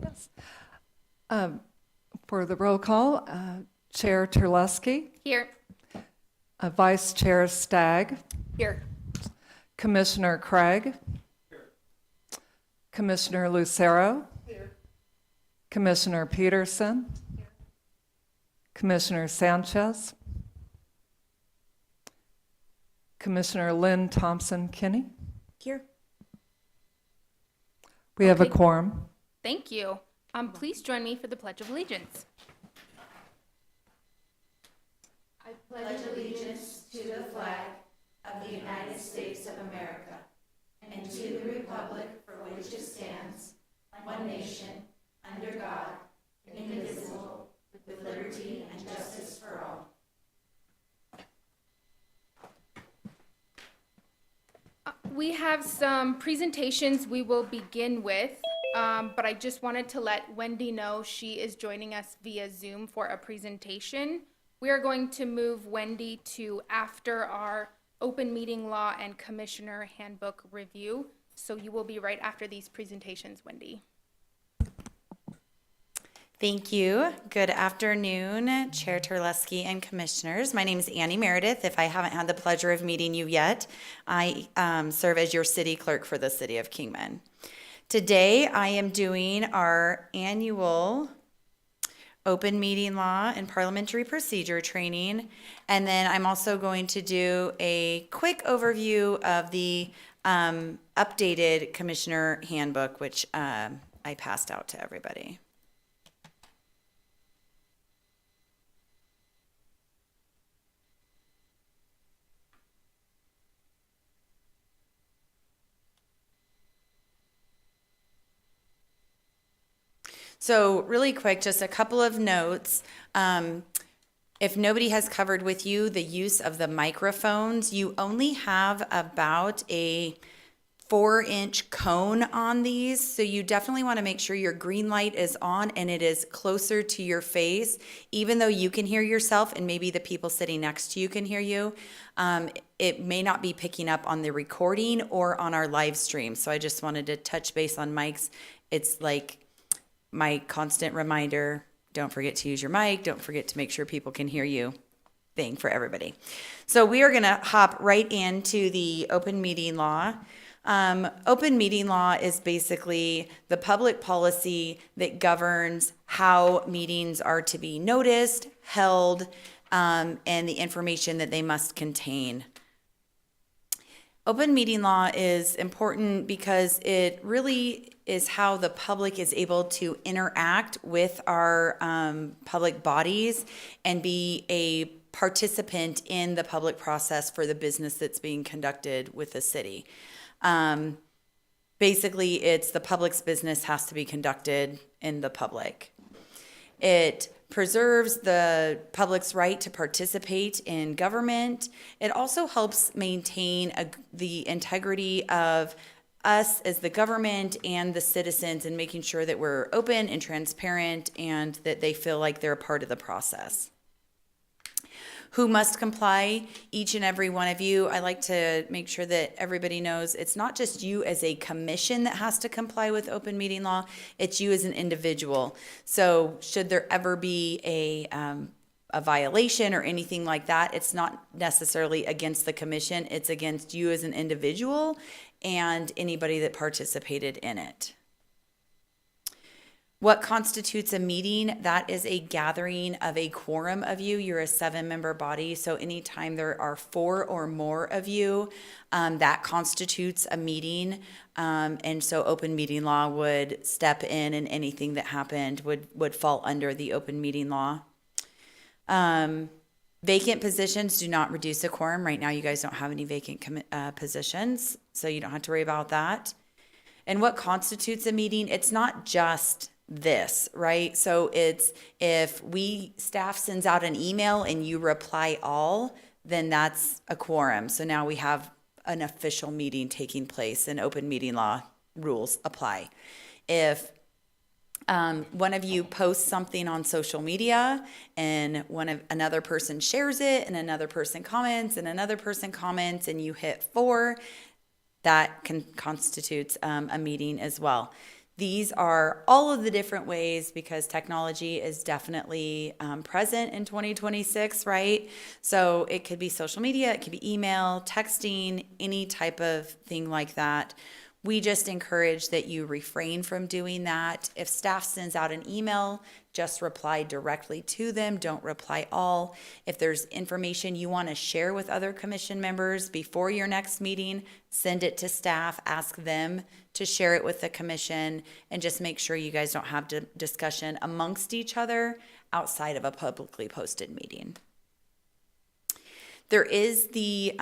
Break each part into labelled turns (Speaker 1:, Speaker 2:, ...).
Speaker 1: Yes. For the roll call, Chair Terlesky,
Speaker 2: Here.
Speaker 1: Vice Chair Stagg,
Speaker 2: Here.
Speaker 1: Commissioner Craig, Commissioner Lucero, Commissioner Peterson, Commissioner Sanchez, Commissioner Lynn Thompson-Kinney.
Speaker 3: Here.
Speaker 1: We have a
Speaker 2: Okay.
Speaker 1: quorum.
Speaker 2: Thank you. Please join me for the Pledge of Allegiance. We have some presentations we will begin with, but I just wanted to let Wendy know she is joining us via Zoom for a presentation. We are going to move Wendy to after our open meeting law and commissioner handbook review. So you will be right after these presentations, Wendy.
Speaker 3: Thank you. Good afternoon, Chair Terlesky and commissioners. My name is Annie Meredith. If I haven't had the pleasure of meeting you yet, I serve as your city clerk for the city of Kingman. Today, I am doing our annual open meeting law and parliamentary procedure training. And then I'm also going to do a quick overview of the updated commissioner handbook, which I passed out to everybody. So really quick, just a couple of notes. If nobody has covered with you the use of the microphones, you only have about a 4-inch cone on these. So you definitely want to make sure your green light is on and it is closer to your face, even though you can hear yourself and maybe the people sitting next to you can hear you. It may not be picking up on the recording or on our live stream. So I just wanted to touch base on mics. It's like my constant reminder, don't forget to use your mic, don't forget to make sure people can hear you thing for everybody. So we are going to hop right into the open meeting law. Open meeting law is basically the public policy that governs how meetings are to be noticed, held, and the information that they must contain. Open meeting law is important because it really is how the public is able to interact with our public bodies and be a participant in the public process for the business that's being conducted with the city. Basically, it's the public's business has to be conducted in the public. It preserves the public's right to participate in government. It also helps maintain the integrity of us as the government and the citizens and making sure that we're open and transparent and that they feel like they're a part of the process. Who must comply? Each and every one of you. I like to make sure that everybody knows it's not just you as a commission that has to comply with open meeting law, it's you as an individual. So should there ever be a violation or anything like that, it's not necessarily against the commission, it's against you as an individual and anybody that participated in it. What constitutes a meeting? That is a gathering of a quorum of you. You're a 7-member body, so anytime there are 4 or more of you, that constitutes a meeting. And so open meeting law would step in, and anything that happened would fall under the open meeting law. Vacant positions do not reduce a quorum. Right now, you guys don't have any vacant positions, so you don't have to worry about that. And what constitutes a meeting? It's not just this, right? So it's if staff sends out an email and you reply all, then that's a quorum. So now we have an official meeting taking place and open meeting law rules apply. If one of you posts something on social media and another person shares it and another person comments and another person comments and you hit 4, that constitutes a meeting as well. These are all of the different ways, because technology is definitely present in 2026, right? So it could be social media, it could be email, texting, any type of thing like that. We just encourage that you refrain from doing that. If staff sends out an email, just reply directly to them. Don't reply all. If there's information you want to share with other commission members before your next meeting, send it to staff, ask them to share it with the commission, and just make sure you guys don't have discussion amongst each other outside of a publicly posted meeting. There is the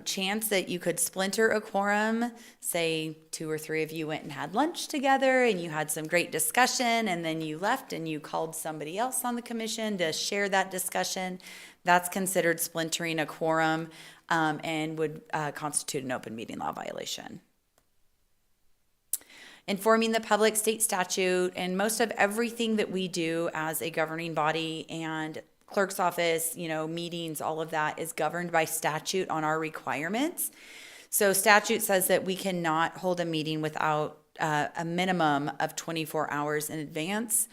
Speaker 3: chance that you could splinter a quorum. Say 2 or 3 of you went and had lunch together and you had some great discussion, and then you left and you called somebody else on the commission to share that discussion. That's considered splintering a quorum and would constitute an open meeting law violation. Informing the public, state statute, and most of everything that we do as a governing body and clerk's office, meetings, all of that is governed by statute on our requirements. So statute says that we cannot hold a meeting without a minimum of 24 hours in advance.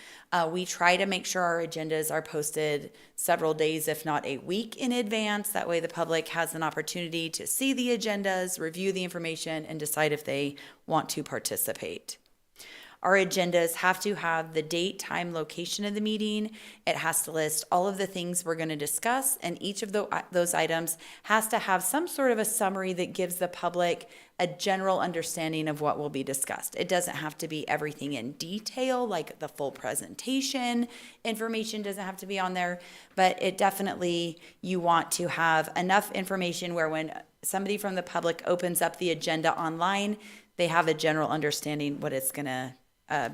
Speaker 3: We try to make sure our agendas are posted several days, if not a week in advance. That way the public has an opportunity to see the agendas, review the information, and decide if they want to participate. Our agendas have to have the date, time, location of the meeting. It has to list all of the things we're going to discuss, and each of those items has to have some sort of a summary that gives the public a general understanding of what will be discussed. It doesn't have to be everything in detail, like the full presentation information doesn't have to be on there, but it definitely, you want to have enough information where when somebody from the public opens up the agenda online, they have a general understanding what it's going to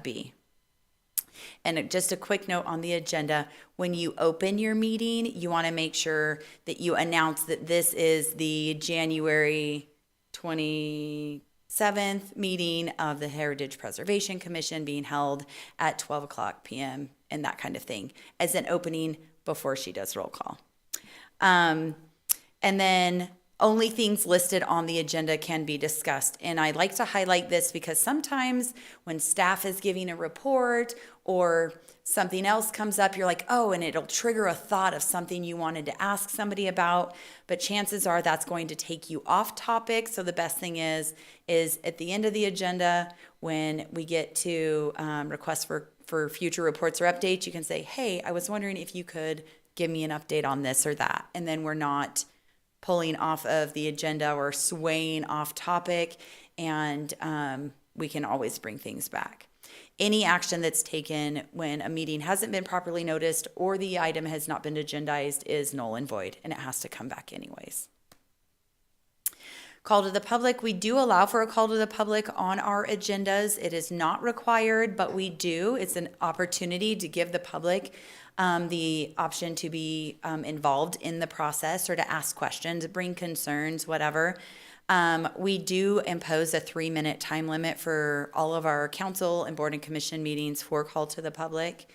Speaker 3: be. And just a quick note on the agenda, when you open your meeting, you want to make sure that you announce that this is the January 27th meeting of the Heritage Preservation Commission being held at 12 o'clock p.m. and that kind of thing as an opening before she does roll call. And then only things listed on the agenda can be discussed. And I like to highlight this because sometimes when staff is giving a report or something else comes up, you're like, oh, and it'll trigger a thought of something you wanted to ask somebody about, but chances are that's going to take you off topic. So the best thing is at the end of the agenda, when we get to requests for future reports or updates, you can say, hey, I was wondering if you could give me an update on this or that. And then we're not pulling off of the agenda or swaying off topic, and we can always bring things back. Any action that's taken when a meeting hasn't been properly noticed or the item has not been agendized is null and void, and it has to come back anyways. Call to the public. We do allow for a call to the public on our agendas. It is not required, but we do. It's an opportunity to give the public the option to be involved in the process or to ask questions, bring concerns, whatever. We do impose a 3-minute time limit for all of our council and board and commission meetings for call to the public.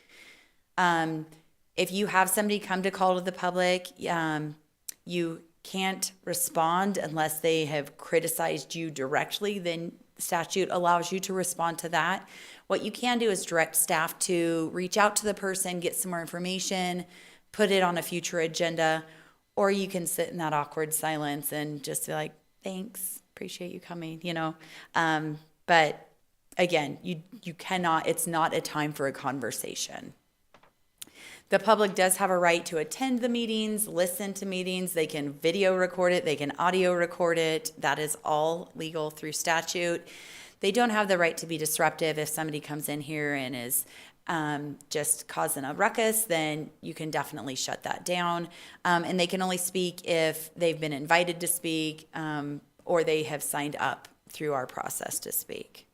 Speaker 3: If you have somebody come to call to the public, you can't respond unless they have criticized you directly, then statute allows you to respond to that. What you can do is direct staff to reach out to the person, get some more information, put it on a future agenda, or you can sit in that awkward silence and just be like, thanks, appreciate you coming, But again, you cannot, it's not a time for a conversation. The public does have a right to attend the meetings, listen to meetings. They can video record it, they can audio record it. That is all legal through statute. They don't have the right to be disruptive. If somebody comes in here and is just causing a ruckus, then you can definitely shut that down. And they can only speak if they've been invited to speak or they have signed up through our process to speak.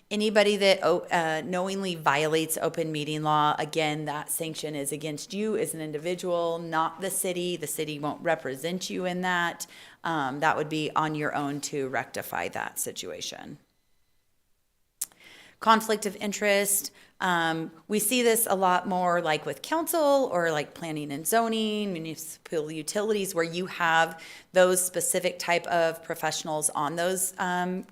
Speaker 3: Anybody that knowingly violates open meeting law, again, that sanction is against you as an individual, not the city. The city won't represent you in that. That would be on your own to rectify that situation. Conflict of interest. We see this a lot more like with council or like planning and zoning, municipal utilities, where you have those specific type of professionals on those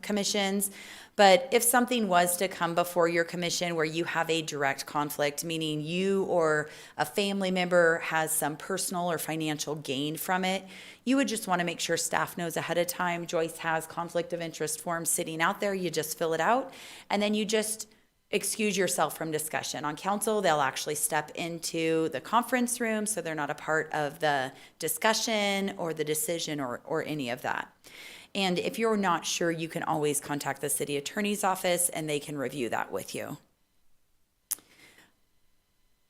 Speaker 3: commissions. But if something was to come before your commission where you have a direct conflict, meaning you or a family member has some personal or financial gain from it, you would just want to make sure staff knows ahead of time. Joyce has conflict of interest forms sitting out there. You just fill it out, and then you just excuse yourself from discussion. On council, they'll actually step into the conference room, so they're not a part of the discussion or the decision or any of that. And if you're not sure, you can always contact the city attorney's office and they can review that with you.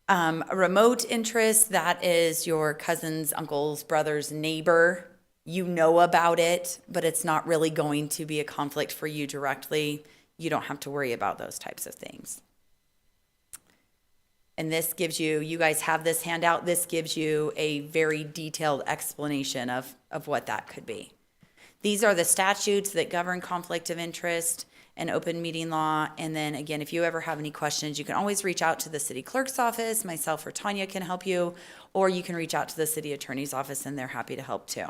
Speaker 3: A remote interest, that is your cousin's, uncle's, brother's neighbor. You know about it, but it's not really going to be a conflict for you directly. You don't have to worry about those types of things. And this gives you, you guys have this handout, this gives you a very detailed explanation of what that could be. These are the statutes that govern conflict of interest and open meeting law. And then again, if you ever have any questions, you can always reach out to the city clerk's office. Myself or Tanya can help you, or you can reach out to the city attorney's office and they're happy to help too.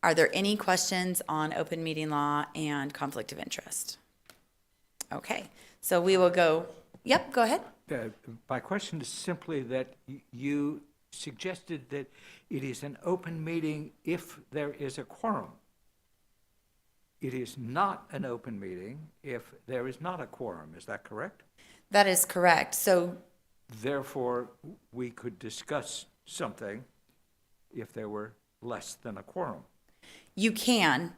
Speaker 3: Are there any questions on open meeting law and conflict of interest? Okay, so we will go, yep, go ahead.
Speaker 4: My question is simply that you suggested that it is an open meeting if there is a quorum. It is not an open meeting if there is not a quorum. Is that correct?
Speaker 3: That is correct. So
Speaker 4: Therefore, we could discuss something if there were less than a quorum.
Speaker 3: you can.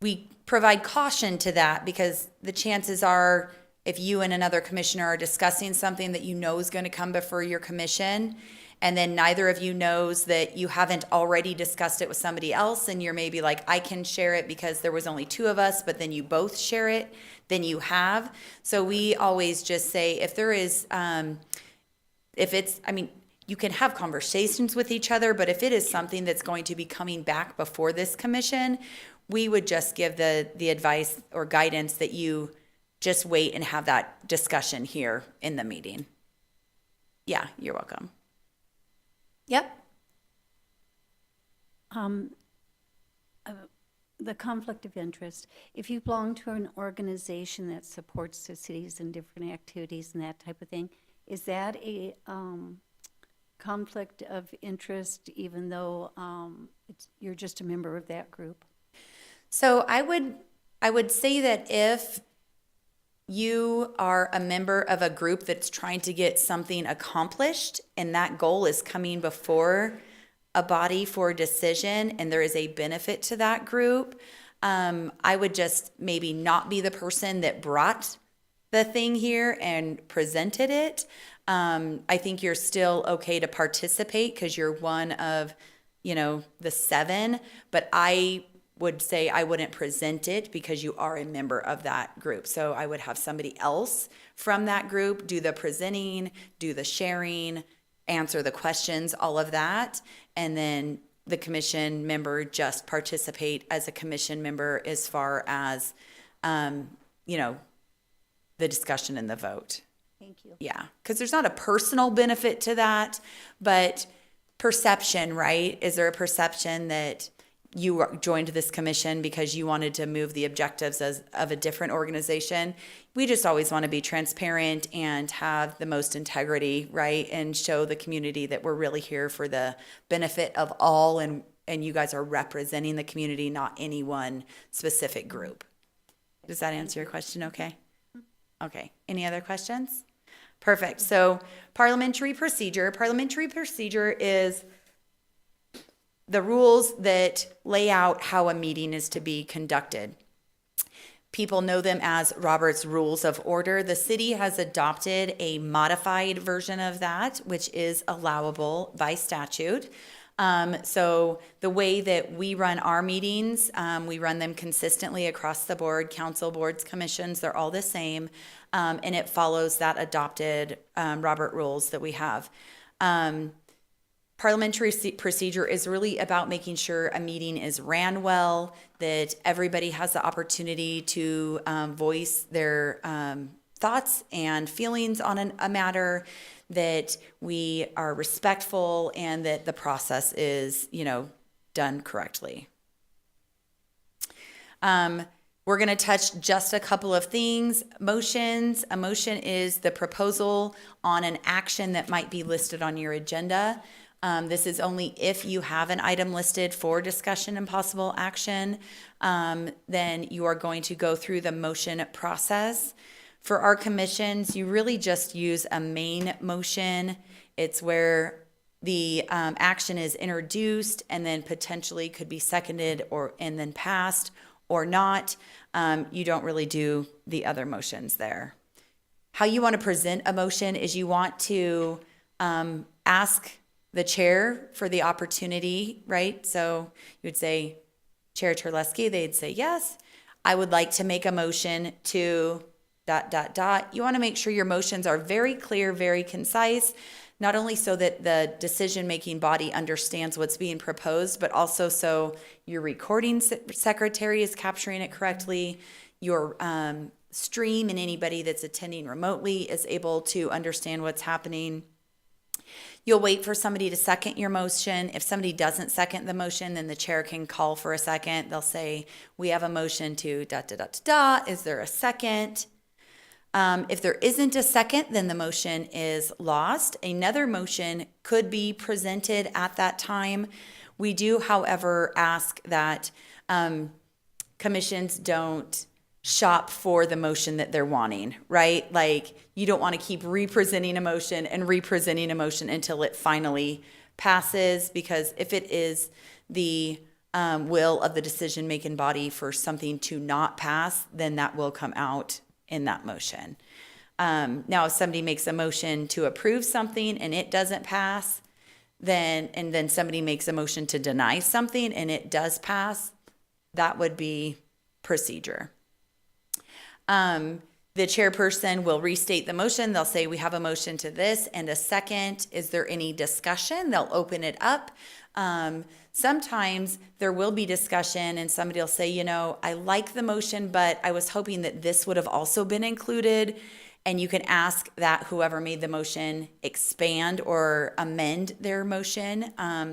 Speaker 3: We provide caution to that because the chances are if you and another commissioner are discussing something that you know is going to come before your commission, and then neither of you knows that you haven't already discussed it with somebody else, and you're maybe like, I can share it because there was only two of us, but then you both share it, then you have. So we always just say, if there is, you can have conversations with each other, but if it is something that's going to be coming back before this commission, we would just give the advice or guidance that you just wait and have that discussion here in the meeting. Yeah, you're welcome. Yep.
Speaker 5: The conflict of interest, if you belong to an organization that supports the cities and different activities and that type of thing, is that a conflict of interest even though you're just a member of that group?
Speaker 3: So I would say that if you are a member of a group that's trying to get something accomplished and that goal is coming before a body for decision and there is a benefit to that group, I would just maybe not be the person that brought the thing here and presented it. I think you're still okay to participate because you're one of, the 7, but I would say I wouldn't present it because you are a member of that group. So I would have somebody else from that group do the presenting, do the sharing, answer the questions, all of that. And then the commission member just participate as a commission member as far as, the discussion and the vote.
Speaker 5: Thank you.
Speaker 3: Yeah, because there's not a personal benefit to that, but perception, right? Is there a perception that you joined this commission because you wanted to move the objectives of a different organization? We just always want to be transparent and have the most integrity, right? And show the community that we're really here for the benefit of all, and you guys are representing the community, not any one specific group. Does that answer your question okay? Okay, any other questions? Perfect. So parliamentary procedure. Parliamentary procedure is the rules that lay out how a meeting is to be conducted. People know them as Robert's Rules of Order. The city has adopted a modified version of that, which is allowable by statute. So the way that we run our meetings, we run them consistently across the board, council, boards, commissions, they're all the same. And it follows that adopted Robert rules that we have. Parliamentary procedure is really about making sure a meeting is ran well, that everybody has the opportunity to voice their thoughts and feelings on a matter, that we are respectful, and that the process is, done correctly. We're going to touch just a couple of things. Motions. A motion is the proposal on an action that might be listed on your agenda. This is only if you have an item listed for discussion and possible action, then you are going to go through the motion process. For our commissions, you really just use a main motion. It's where the action is introduced and then potentially could be seconded and then passed or not. You don't really do the other motions there. How you want to present a motion is you want to ask the chair for the opportunity, right? So you would say, Chair Terlesky, they'd say, yes, I would like to make a motion to ... You want to make sure your motions are very clear, very concise, not only so that the decision-making body understands what's being proposed, but also so your recording secretary is capturing it correctly, your stream and anybody that's attending remotely is able to understand what's happening. You'll wait for somebody to second your motion. If somebody doesn't second the motion, then the chair can call for a second. They'll say, we have a motion to ... Is there a second? If there isn't a second, then the motion is lost. Another motion could be presented at that time. We do, however, ask that commissions don't shop for the motion that they're wanting, right? Like, you don't want to keep representing a motion and representing a motion until it finally passes, because if it is the will of the decision-making body for something to not pass, then that will come out in that motion. Now, if somebody makes a motion to approve something and it doesn't pass, then somebody makes a motion to deny something and it does pass, that would be procedure. The chairperson will restate the motion. They'll say, we have a motion to this and a second. Is there any discussion? They'll open it up. Sometimes there will be discussion and somebody will say, you know, I like the motion, but I was hoping that this would have also been included. And you can ask that whoever made the motion expand or amend their motion.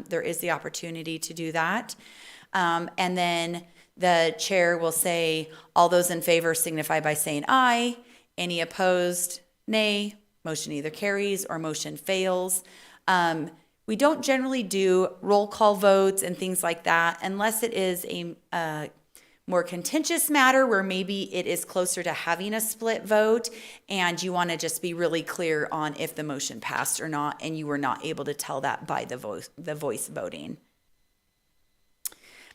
Speaker 3: There is the opportunity to do that. And then the chair will say, all those in favor signify by saying aye. Any opposed, nay. Motion either carries or motion fails. We don't generally do roll call votes and things like that unless it is a more contentious matter where maybe it is closer to having a split vote and you want to just be really clear on if the motion passed or not, and you were not able to tell that by the voice voting.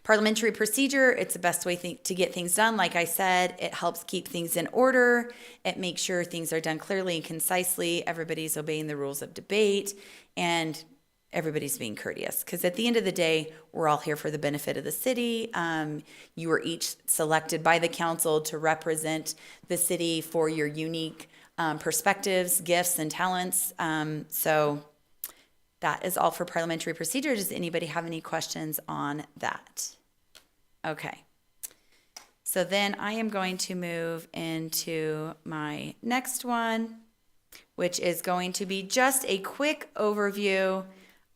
Speaker 3: Parliamentary procedure, it's the best way to get things done. Like I said, it helps keep things in order. It makes sure things are done clearly and concisely. Everybody's obeying the rules of debate and everybody's being courteous. Because at the end of the day, we're all here for the benefit of the city. You were each selected by the council to represent the city for your unique perspectives, gifts, and talents. So that is all for parliamentary procedure. Does anybody have any questions on that? Okay. So then I am going to move into my next one, which is going to be just a quick overview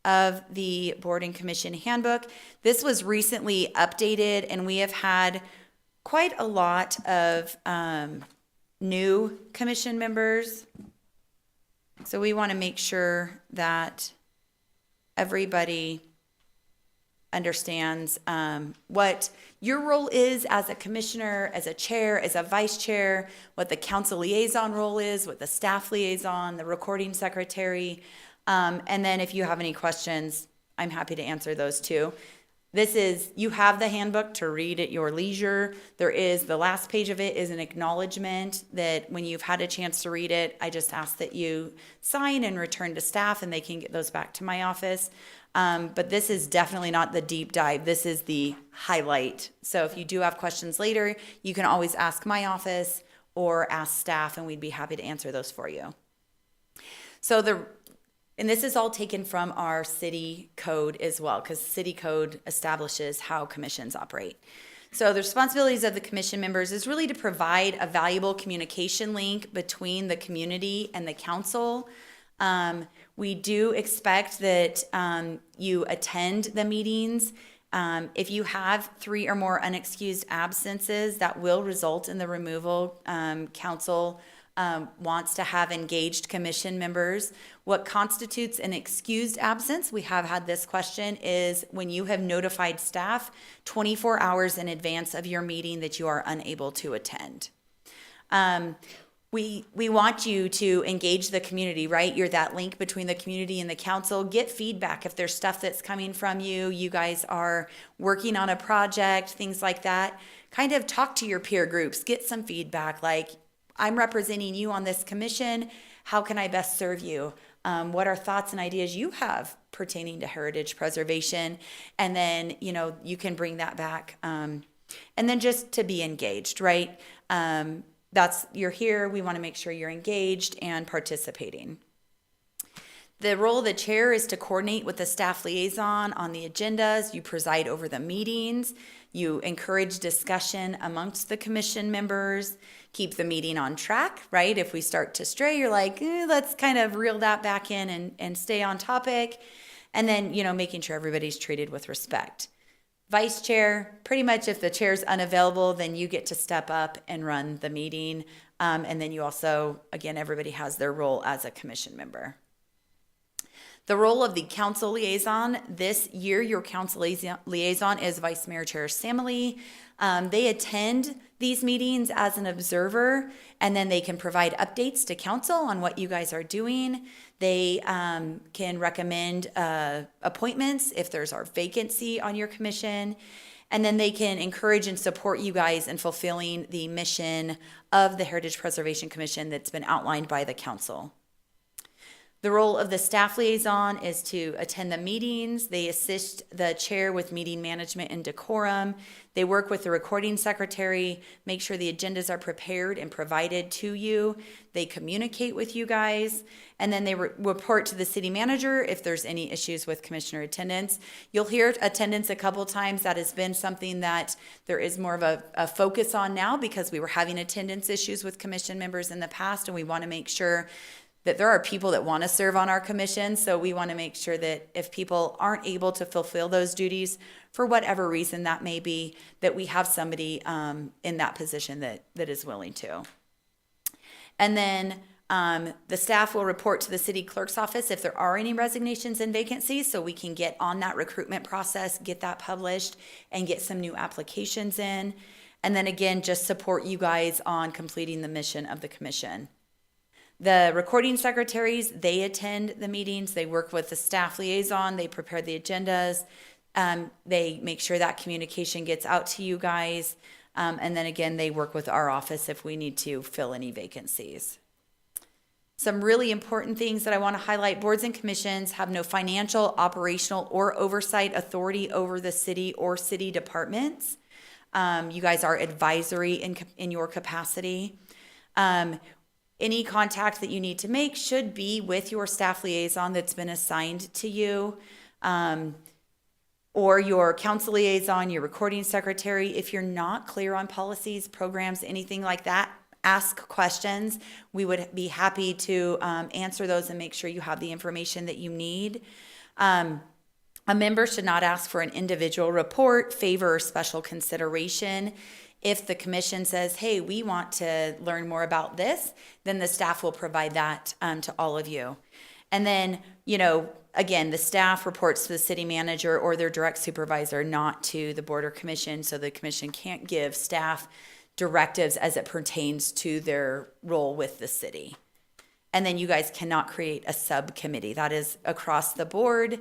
Speaker 3: of the Board and Commission Handbook. This was recently updated, and we have had quite a lot of new commission members. So we want to make sure that everybody understands what your role is as a commissioner, as a chair, as a vice chair, what the council liaison role is, what the staff liaison, the recording secretary, and then if you have any questions, I'm happy to answer those too. You have the handbook to read at your leisure. The last page of it is an acknowledgement that when you've had a chance to read it, I just ask that you sign and return to staff and they can get those back to my office. But this is definitely not the deep dive. This is the highlight. So if you do have questions later, you can always ask my office or ask staff and we'd be happy to answer those for you. And this is all taken from our city code as well, because city code establishes how commissions operate. So the responsibilities of the commission members is really to provide a valuable communication link between the community and the council. We do expect that you attend the meetings If you have 3 or more unexcused absences, that will result in the removal. Council wants to have engaged commission members. What constitutes an excused absence, we have had this question, is when you have notified staff 24 hours in advance of your meeting that you are unable to attend. We want you to engage the community, right? You're that link between the community and the council. Get feedback if there's stuff that's coming from you. You guys are working on a project, things like that. Kind of talk to your peer groups, get some feedback like, I'm representing you on this commission. How can I best serve you? What are thoughts and ideas you have pertaining to heritage preservation? And then, you can bring that back. And then just to be engaged, right? You're here. We want to make sure you're engaged and participating. The role of the chair is to coordinate with the staff liaison on the agendas. You preside over the meetings. You encourage discussion amongst the commission members. Keep the meeting on track, right? If we start to stray, you're like, let's kind of reel that back in and stay on topic. And then, making sure everybody's treated with respect. Vice chair, pretty much if the chair's unavailable, then you get to step up and run the meeting. And then you also, again, everybody has their role as a commission member. The role of the council liaison, this year your council liaison is Vice Mayor Chair Samily. They attend these meetings as an observer, and then they can provide updates to council on what you guys are doing. They can recommend appointments if there's a vacancy on your commission. And then they can encourage and support you guys in fulfilling the mission of the Heritage Preservation Commission that's been outlined by the council. The role of the staff liaison is to attend the meetings. They assist the chair with meeting management and decorum. They work with the recording secretary, make sure the agendas are prepared and provided to you. They communicate with you guys. And then they report to the city manager if there's any issues with commissioner attendance. You'll hear attendance a couple times. That has been something that there is more of a focus on now because we were having attendance issues with commission members in the past, and we want to make sure that there are people that want to serve on our commission. So we want to make sure that if people aren't able to fulfill those duties for whatever reason that may be, that we have somebody in that position that is willing to. And then the staff will report to the city clerk's office if there are any resignations and vacancies, so we can get on that recruitment process, get that published, and get some new applications in. And then again, just support you guys on completing the mission of the commission. The recording secretaries, they attend the meetings, they work with the staff liaison, they prepare the agendas, they make sure that communication gets out to you guys, and then again, they work with our office if we need to fill any vacancies. Some really important things that I want to highlight: boards and commissions have no financial, operational, or oversight authority over the city or city departments. You guys are advisory in your capacity. Any contact that you need to make should be with your staff liaison that's been assigned to you, or your council liaison, your recording secretary. If you're not clear on policies, programs, anything like that, ask questions. We would be happy to answer those and make sure you have the information that you need. A member should not ask for an individual report, favor, or special consideration. If the commission says, hey, we want to learn more about this, then the staff will provide that to all of you. And then, again, the staff reports to the city manager or their direct supervisor, not to the board or commission, so the commission can't give staff directives as it pertains to their role with the city. And then you guys cannot create a subcommittee. That is across the board.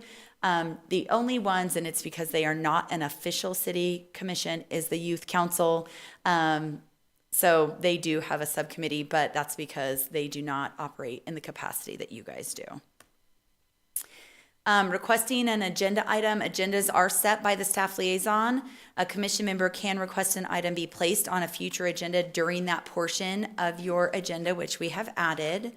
Speaker 3: The only ones, and it's because they are not an official city commission, is the youth council. So they do have a subcommittee, but that's because they do not operate in the capacity that you guys do. Requesting an agenda item. Agendas are set by the staff liaison. A commission member can request an item be placed on a future agenda during that portion of your agenda, which we have added.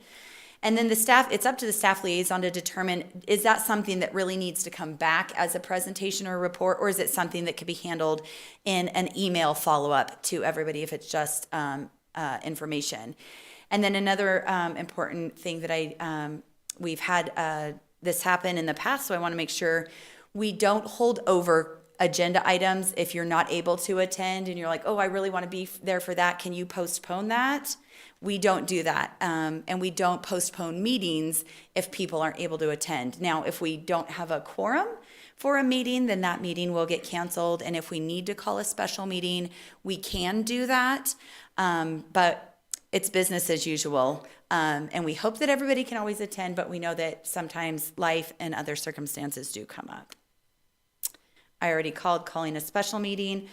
Speaker 3: And then it's up to the staff liaison to determine, is that something that really needs to come back as a presentation or a report, or is it something that could be handled in an email follow-up to everybody if it's just information? And then another important thing that we've had this happen in the past, so I want to make sure we don't hold over agenda items, if you're not able to attend and you're like, oh, I really want to be there for that, can you postpone that? We don't do that. And we don't postpone meetings if people aren't able to attend. Now, if we don't have a quorum for a meeting, then that meeting will get canceled. And if we need to call a special meeting, we can do that. But it's business as usual. And we hope that everybody can always attend, but we know that sometimes life and other circumstances do come up. I already calling a special meeting.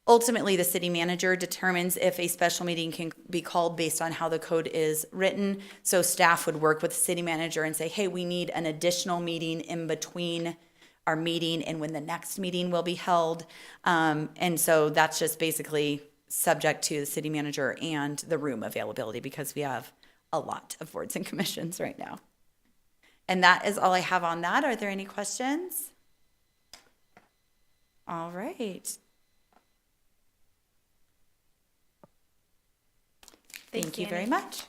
Speaker 3: Ultimately, the city manager determines if a special meeting can be called based on how the code is written. So staff would work with the city manager and say, hey, we need an additional meeting in between our meeting and when the next meeting will be held. And so that's just basically subject to the city manager and the room availability, because we have a lot of boards and commissions right now. And that is all I have on that. Are there any questions? All right. Thank you very
Speaker 2: Annie.
Speaker 3: much.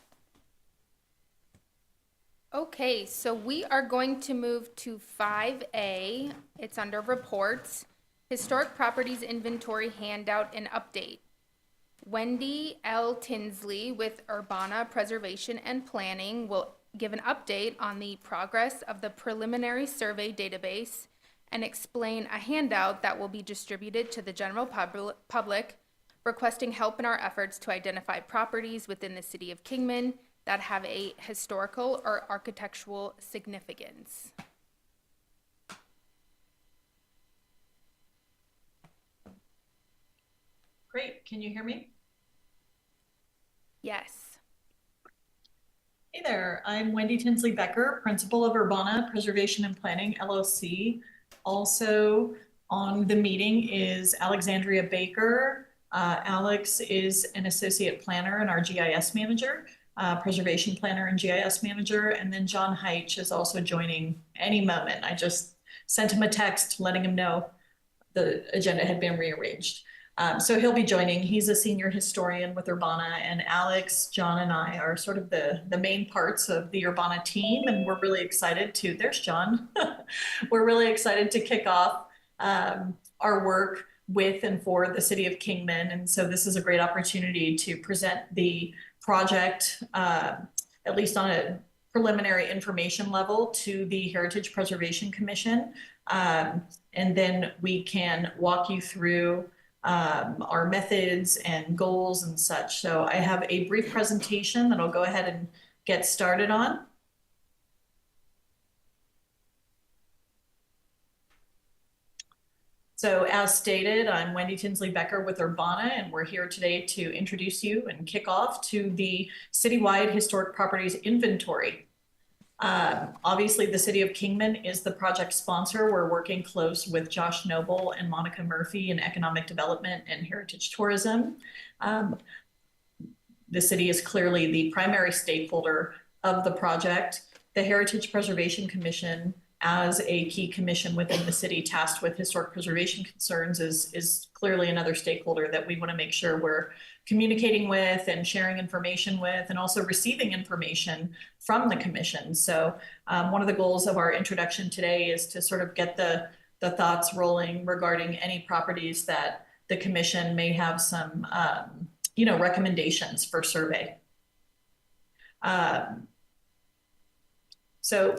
Speaker 2: Okay, so we are going to move to 5A. It's under reports. Historic Properties Inventory Handout and Update. Wendy L. Tinsley with Urbana Preservation and Planning will give an update on the progress of the preliminary survey database and explain a handout that will be distributed to the general public requesting help in our efforts to identify properties within the city of Kingman that have a historical or architectural significance.
Speaker 6: Great, can you hear me?
Speaker 2: Yes.
Speaker 6: Hey there, I'm Wendy Tinsley Becker, Principal of Urbana Preservation and Planning, LLC. Also on the meeting is Alexandria Baker. Alex is an associate planner and our GIS manager, preservation planner and GIS manager. And then John Heitch is also joining any moment. I just sent him a text letting him know the agenda had been rearranged. So he'll be joining. He's a senior historian with Urbana, and Alex, John, and I are sort of the main parts of the Urbana team, and we're really excited to, there's John. We're really excited to kick off our work with and for the city of Kingman. And so this is a great opportunity to present the project, at least on a preliminary information level, to the Heritage Preservation Commission. And then we can walk you through our methods and goals and such. So I have a brief presentation that I'll go ahead and get started on. So as stated, I'm Wendy Tinsley Becker with Urbana, and we're here today to introduce you and kick off to the citywide historic properties inventory. Obviously, the City of Kingman is the project sponsor. We're working close with Josh Noble and Monica Murphy in Economic Development and Heritage Tourism. The city is clearly the primary stakeholder of the project. The Heritage Preservation Commission, as a key commission within the city tasked with historic preservation concerns, is clearly another stakeholder that we want to make sure we're communicating with and sharing information with, and also receiving information from the commission. So one of the goals of our introduction today is to sort of get the thoughts rolling regarding any properties that the commission may have some recommendations for survey. So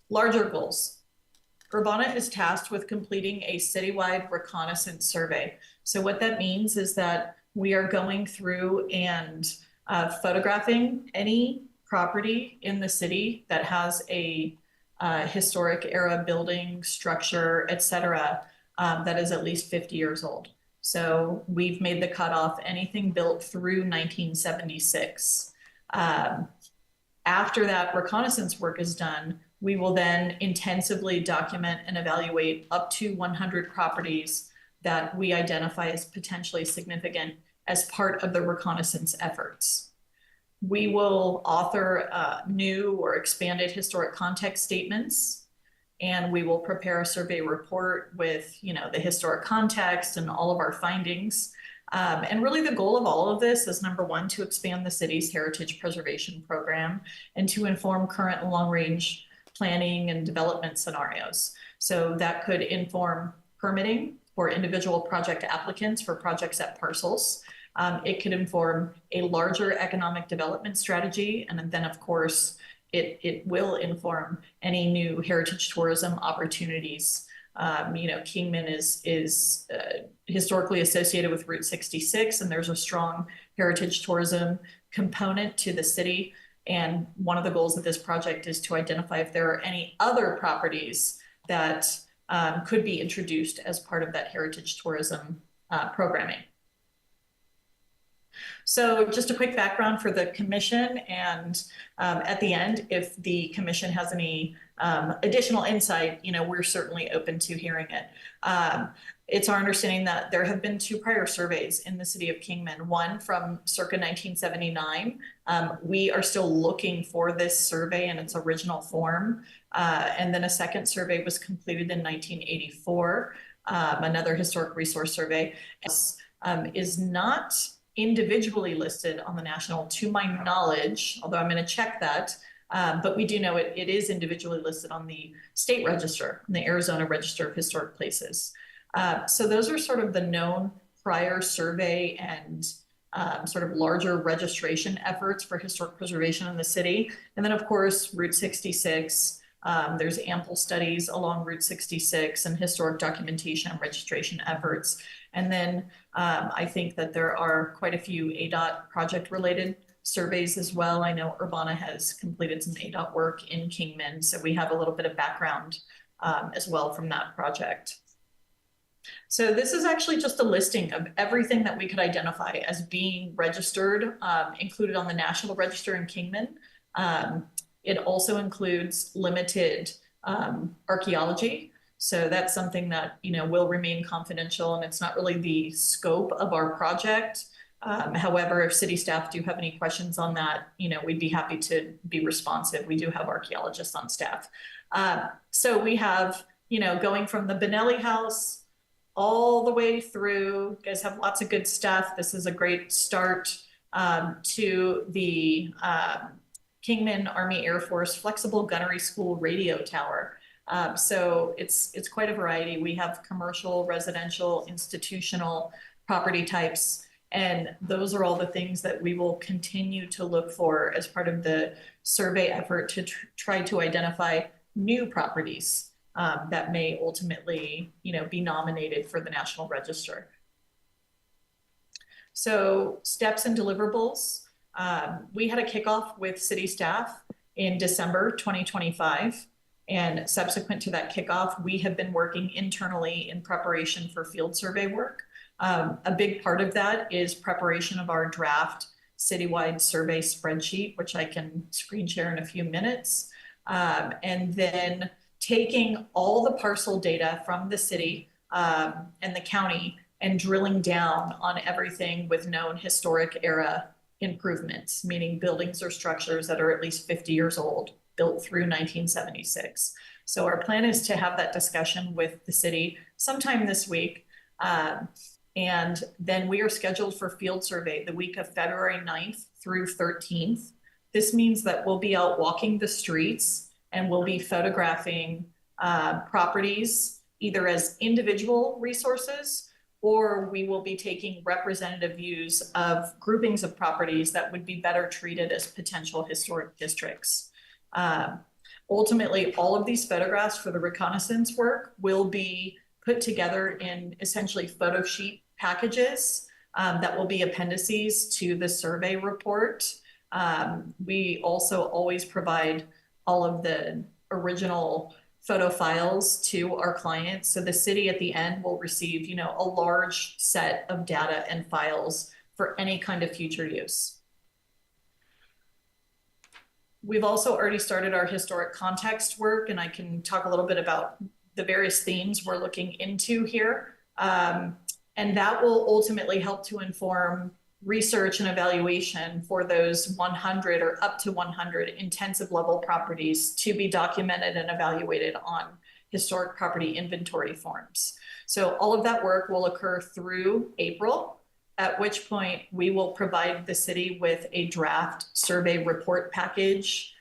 Speaker 6: larger goals. Urbana is tasked with completing a citywide reconnaissance survey. So what that means is that we are going through and photographing any property in the city that has a historic era building, structure, etc., that is at least 50 years old. So we've made the cutoff anything built through 1976. After that reconnaissance work is done, we will then intensively document and evaluate up to 100 properties that we identify as potentially significant as part of the reconnaissance efforts. We will author new or expanded historic context statements, and we will prepare a survey report with, the historic context and all of our findings. And really the goal of all of this is, number one, to expand the city's heritage preservation program and to inform current and long-range planning and development scenarios. So that could inform permitting for individual project applicants for projects at parcels. It could inform a larger economic development strategy. And then, of course, it will inform any new heritage tourism opportunities. Kingman is historically associated with Route 66, and there's a strong heritage tourism component to the city. And one of the goals of this project is to identify if there are any other properties that could be introduced as part of that heritage tourism programming. So just a quick background for the commission, and at the end, if the commission has any additional insight, we're certainly open to hearing it. It's our understanding that there have been 2 prior surveys in the city of Kingman, one from circa 1979. We are still looking for this survey in its original form. And then a second survey was completed in 1984, another historic resource survey. Is not individually listed on the national, to my knowledge, although I'm going to check that. But we do know it is individually listed on the state register, the Arizona Register of Historic Places. So those are sort of the known prior survey and sort of larger registration efforts for historic preservation in the city. And then, of course, Route 66. There's ample studies along Route 66 and historic documentation and registration efforts. And then I think that there are quite a few ADOT project-related surveys as well. I know Urbana has completed some ADOT work in Kingman, so we have a little bit of background as well from that project. So this is actually just a listing of everything that we could identify as being registered, included on the National Register in Kingman. It also includes limited archaeology. So that's something that, will remain confidential, and it's not really the scope of our project. However, if city staff do have any questions on that, we'd be happy to be responsive. We do have archaeologists on staff. So we have, going from the Benelli House all the way through, you guys have lots of good stuff. This is a great start to the Kingman Army Air Force Flexible Gunnery School radio tower. So it's quite a variety. We have commercial, residential, institutional property types, and those are all the things that we will continue to look for as part of the survey effort to try to identify new properties that may ultimately, be nominated for the National Register. So steps and deliverables. We had a kickoff with city staff in December 2025. And subsequent to that kickoff, we have been working internally in preparation for field survey work. A big part of that is preparation of our draft citywide survey spreadsheet, which I can screen share in a few minutes. And then taking all the parcel data from the city and the county and drilling down on everything with known historic era improvements, meaning buildings or structures that are at least 50 years old, built through 1976. So our plan is to have that discussion with the city sometime this week. And then we are scheduled for field survey the week of February 9th through 13th. This means that we'll be out walking the streets and we'll be photographing properties either as individual resources, or we will be taking representative views of groupings of properties that would be better treated as potential historic districts. Ultimately, all of these photographs for the reconnaissance work will be put together in essentially photo sheet packages that will be appendices to the survey report. We also always provide all of the original photo files to our clients. So the city at the end will receive, a large set of data and files for any kind of future use. We've also already started our historic context work, and I can talk a little bit about the various themes we're looking into here. And that will ultimately help to inform research and evaluation for those 100 or up to 100 intensive level properties to be documented and evaluated on historic property inventory forms. So all of that work will occur through April, at which point we will provide the city with a draft survey report package,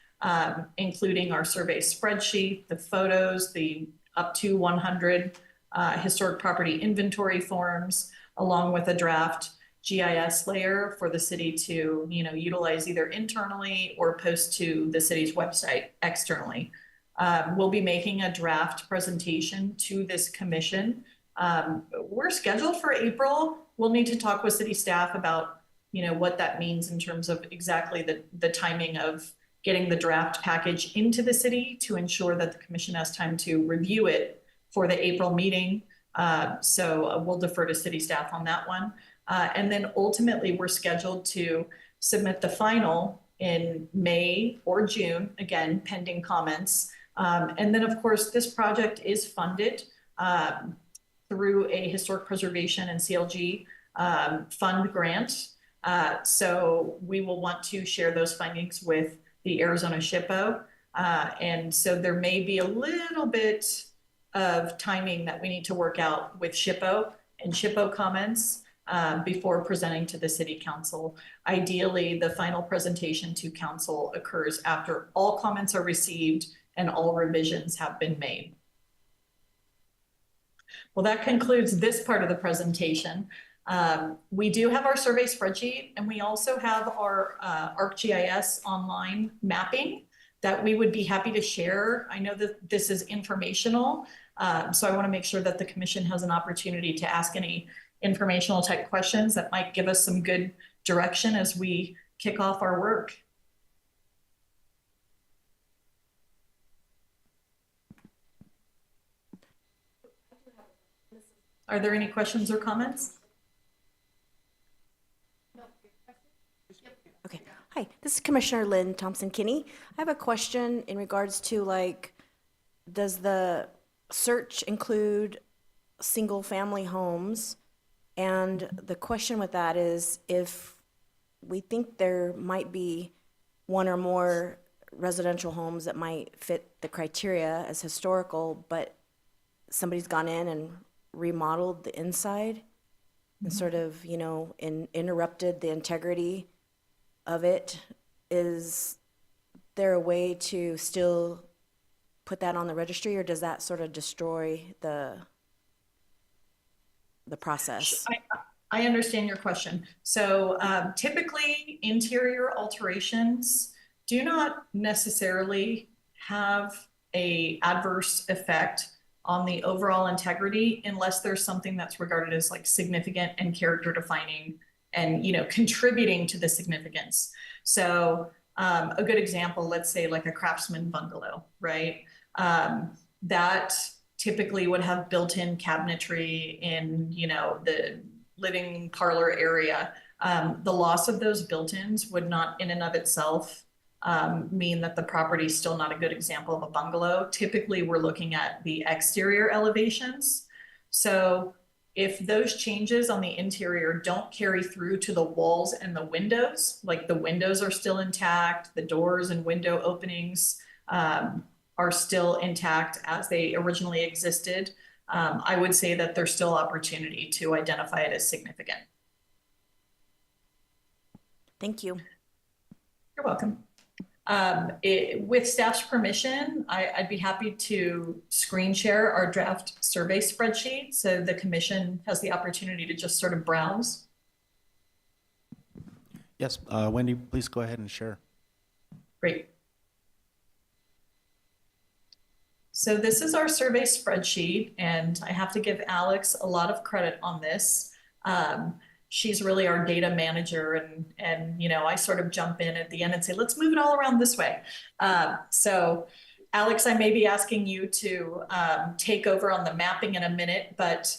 Speaker 6: including our survey spreadsheet, the photos, the up to 100 historic property inventory forms, along with a draft GIS layer for the city to, utilize either internally or post to the city's website externally. We'll be making a draft presentation to this commission. We're scheduled for April. We'll need to talk with city staff about, what that means in terms of exactly the timing of getting the draft package into the city to ensure that the commission has time to review it for the April meeting. So we'll defer to city staff on that one. And then ultimately, we're scheduled to submit the final in May or June, again, pending comments. And then, of course, this project is funded through a historic preservation and CLG fund grant. So we will want to share those findings with the Arizona SHPO. And so there may be a little bit of timing that we need to work out with SHPO and SHPO comments before presenting to the city council. Ideally, the final presentation to council occurs after all comments are received and all revisions have been made. Well, that concludes this part of the presentation. We do have our survey spreadsheet, and we also have our ArcGIS online mapping that we would be happy to share. I know that this is informational, so I want to make sure that the commission has an opportunity to ask any informational type questions that might give us some good direction as we kick off our work. Are there any questions or comments?
Speaker 7: Okay. Hi, this is Commissioner Lynn Thompson-Kinney. I have a question in regards to does the search include single-family homes? And the question with that is if we think there might be one or more residential homes that might fit the criteria as historical, but somebody's gone in and remodeled the inside and sort of, interrupted the integrity of it. Is there a way to still put that on the registry, or does that sort of destroy the process?
Speaker 6: I understand your question. So typically, interior alterations do not necessarily have an adverse effect on the overall integrity unless there's something that's regarded as significant and character defining and contributing to the significance. So a good example, let's say a craftsman bungalow, right? That typically would have built-in cabinetry in the living parlor area. The loss of those built-ins would not in and of itself mean that the property is still not a good example of a bungalow. Typically, we're looking at the exterior elevations. So if those changes on the interior don't carry through to the walls and the windows, the windows are still intact, the doors and window openings are still intact as they originally existed, I would say that there's still opportunity to identify it as significant.
Speaker 7: Thank you.
Speaker 6: You're welcome. With staff's permission, I'd be happy to screen share our draft survey spreadsheet so the commission has the opportunity to just sort of browse.
Speaker 8: Yes, Wendy, please go ahead and share.
Speaker 6: Great. So this is our survey spreadsheet, and I have to give Alex a lot of credit on this. She's really our data manager, and I sort of jump in at the end and say, let's move it all around this way. So Alex, I may be asking you to take over on the mapping in a minute, but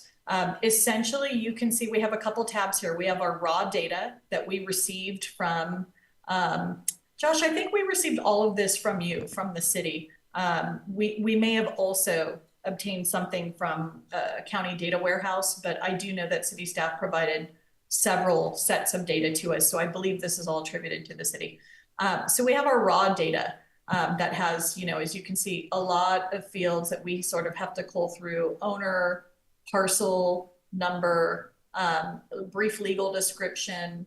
Speaker 6: essentially you can see we have a couple tabs here. We have our raw data that we received from, Josh, I think we received all of this from you, from the city. We may have also obtained something from a county data warehouse, but I do know that city staff provided several sets of data to us. So I believe this is all attributed to the city. So we have our raw data that has, as you can see, a lot of fields that we sort of have to cull through: owner, parcel number, brief legal description.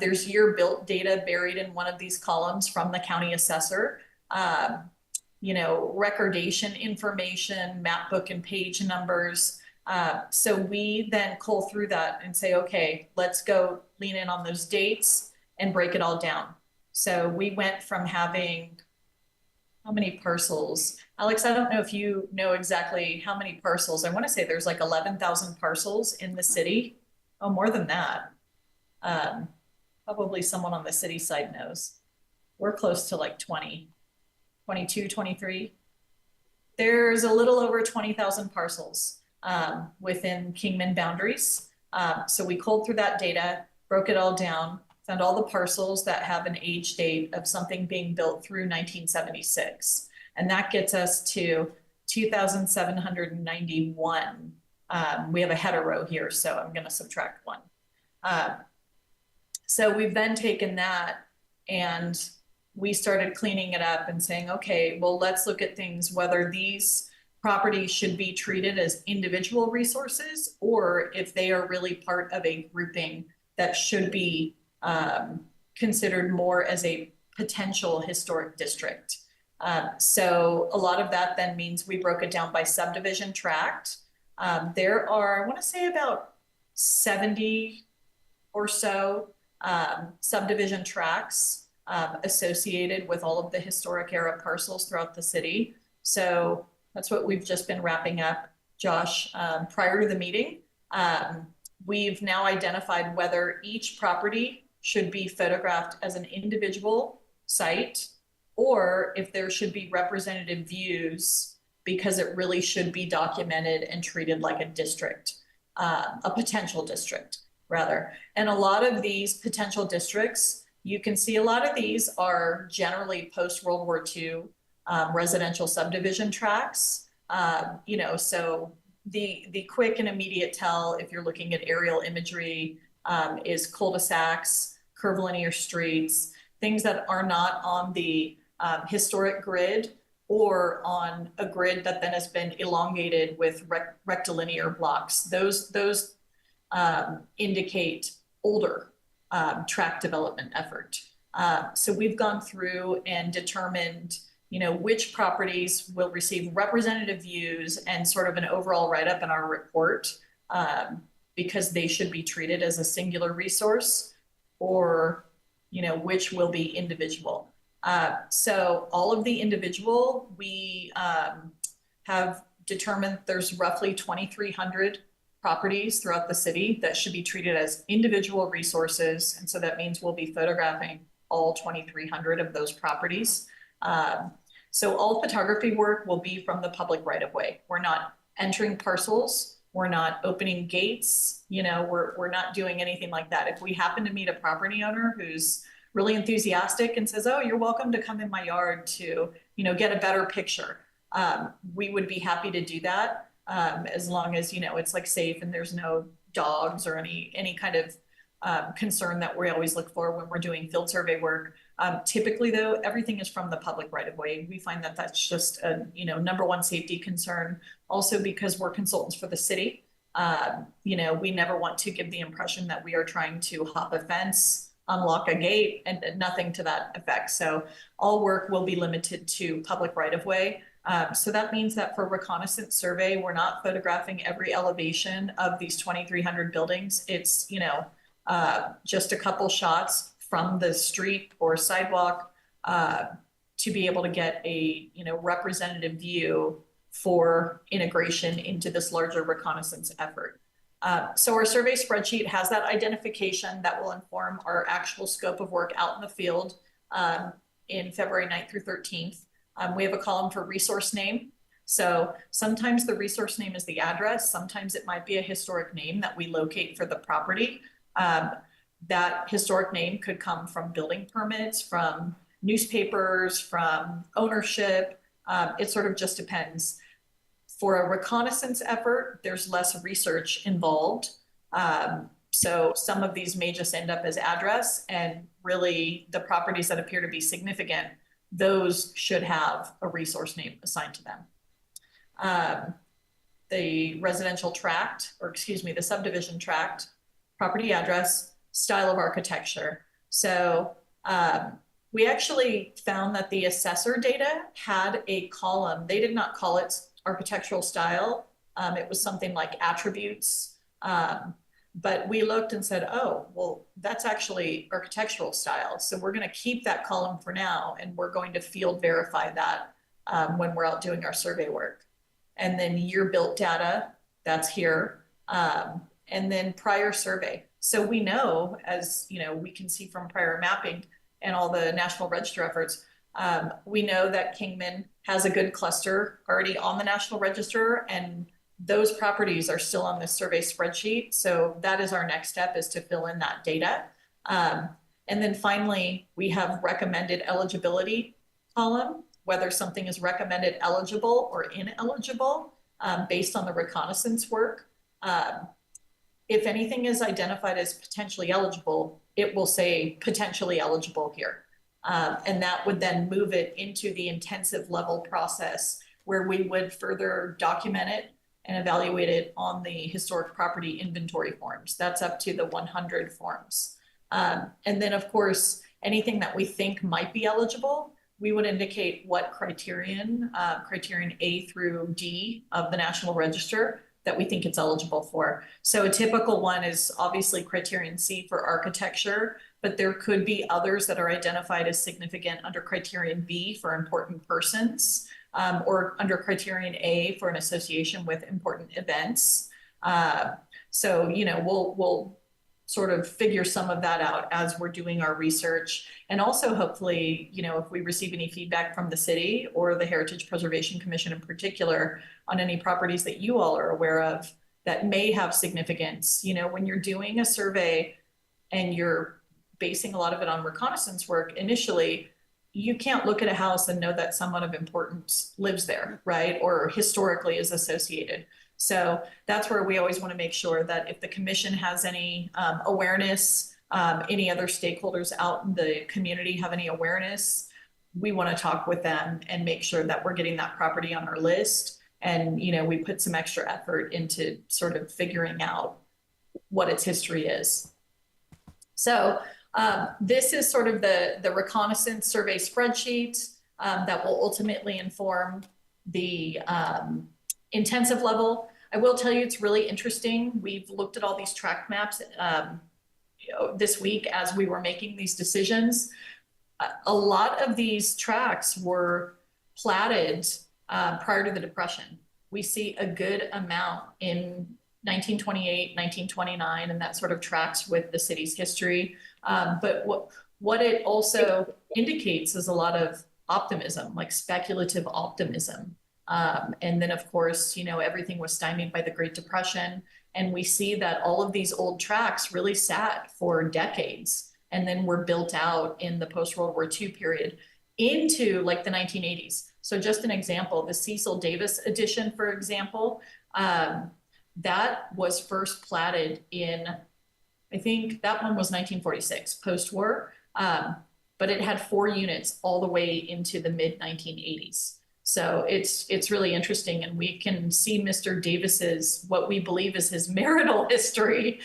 Speaker 6: There's year built data buried in one of these columns from the county assessor. Recordation information, map book and page numbers. So we then cull through that and say, okay, let's go lean in on those dates and break it all down. So we went from having, how many parcels? Alex, I don't know if you know exactly how many parcels. I want to say there's like 11,000 parcels in the city. Oh, more than that. Probably someone on the city side knows. We're close to like 20, 22, 23. There's a little over 20,000 parcels within Kingman boundaries. So we culled through that data, broke it all down, found all the parcels that have an age date of something being built through 1976. And that gets us to 2,791. We have a header row here, so I'm going to subtract one. So we've then taken that and we started cleaning it up and saying, okay, well, let's look at things, whether these properties should be treated as individual resources or if they are really part of a grouping that should be considered more as a potential historic district. So a lot of that then means we broke it down by subdivision tract. There are, I want to say about 70 or so subdivision tracts associated with all of the historic era parcels throughout the city. So that's what we've just been wrapping up, Josh, prior to the meeting. We've now identified whether each property should be photographed as an individual site or if there should be representative views because it really should be documented and treated like a district, a potential district rather. And a lot of these potential districts, you can see a lot of these are generally post-World War II residential subdivision tracts. So the quick and immediate tell, if you're looking at aerial imagery, is cul-de-sacs, curvilinear streets, things that are not on the historic grid or on a grid that then has been elongated with rectilinear blocks. Those indicate older tract development effort. So we've gone through and determined, which properties will receive representative views and sort of an overall write-up in our report because they should be treated as a singular resource or, which will be individual. So all of the individual, we have determined there's roughly 2,300 properties throughout the city that should be treated as individual resources. And so that means we'll be photographing all 2,300 of those properties. So all photography work will be from the public right-of-way. We're not entering parcels. We're not opening gates. We're not doing anything like that. If we happen to meet a property owner who's really enthusiastic and says, oh, you're welcome to come in my yard to, get a better picture, we would be happy to do that. As long as, it's like safe and there's no dogs or any kind of concern that we always look for when we're doing field survey work. Typically though, everything is from the public right of way. We find that that's just a, number one safety concern. Also because we're consultants for the city, we never want to give the impression that we are trying to hop a fence, unlock a gate, and nothing to that effect. So all work will be limited to public right of way. So that means that for reconnaissance survey, we're not photographing every elevation of these 2,300 buildings. It's, just a couple shots from the street or sidewalk to be able to get a, representative view for integration into this larger reconnaissance effort. So our survey spreadsheet has that identification that will inform our actual scope of work out in the field in February 9th through 13th. We have a column for resource name. So sometimes the resource name is the address. Sometimes it might be a historic name that we locate for the property. That historic name could come from building permits, from newspapers, from ownership. It sort of just depends. For a reconnaissance effort, there's less research involved. So some of these may just end up as address, and really the properties that appear to be significant, those should have a resource name assigned to them. The residential tract, the subdivision tract, property address, style of architecture. So we actually found that the assessor data had a column. They did not call it architectural style. It was something like attributes. But we looked and said, oh, well, that's actually architectural style. So we're going to keep that column for now, and we're going to field verify that when we're out doing our survey work. And then year-built data, that's here. And then prior survey. So we know, as you know, we can see from prior mapping and all the National Register efforts, we know that Kingman has a good cluster already on the National Register, and those properties are still on this survey spreadsheet. So that is our next step, is to fill in that data. And then finally, we have recommended eligibility column, whether something is recommended eligible or ineligible based on the reconnaissance work. If anything is identified as potentially eligible, it will say potentially eligible here. And that would then move it into the intensive level process where we would further document it and evaluate it on the historic property inventory forms. That's up to the 100 forms. And then of course, anything that we think might be eligible, we would indicate what criterion A through D of the National Register that we think it's eligible for. So a typical one is obviously criterion C for architecture, but there could be others that are identified as significant under criterion B for important persons, or under criterion A for an association with important events. So, you know, we'll sort of figure some of that out as we're doing our research. And also hopefully, you know, if we receive any feedback from the city or the Heritage Preservation Commission in particular on any properties that you all are aware of that may have significance. You know, when you're doing a survey and you're basing a lot of it on reconnaissance work initially, you can't look at a house and know that someone of importance lives there, right? Or historically is associated. So that's where we always want to make sure that if the commission has any awareness, any other stakeholders out in the community have any awareness, we want to talk with them and make sure that we're getting that property on our list. And, you know, we put some extra effort into sort of figuring out what its history is. So this is sort of the reconnaissance survey spreadsheet that will ultimately inform the intensive level. I will tell you, it's really interesting. We've looked at all these tract maps you know, this week as we were making these decisions. A lot of these tracts were platted prior to the Depression. We see a good amount in 1928, 1929, and that sort of tracks with the city's history. But what it also indicates is a lot of optimism, like speculative optimism. And then of course, you know, everything was stymied by the Great Depression. And we see that all of these old tracts really sat for decades and then were built out in the post-World War II period into like the 1980s. So just an example, the Cecil Davis edition, for example, that was first platted in, I think that one was 1946, post-war, but it had 4 units all the way into the mid-1980s. So it's really interesting, and we can see Mr. Davis's, what we believe is his marital history.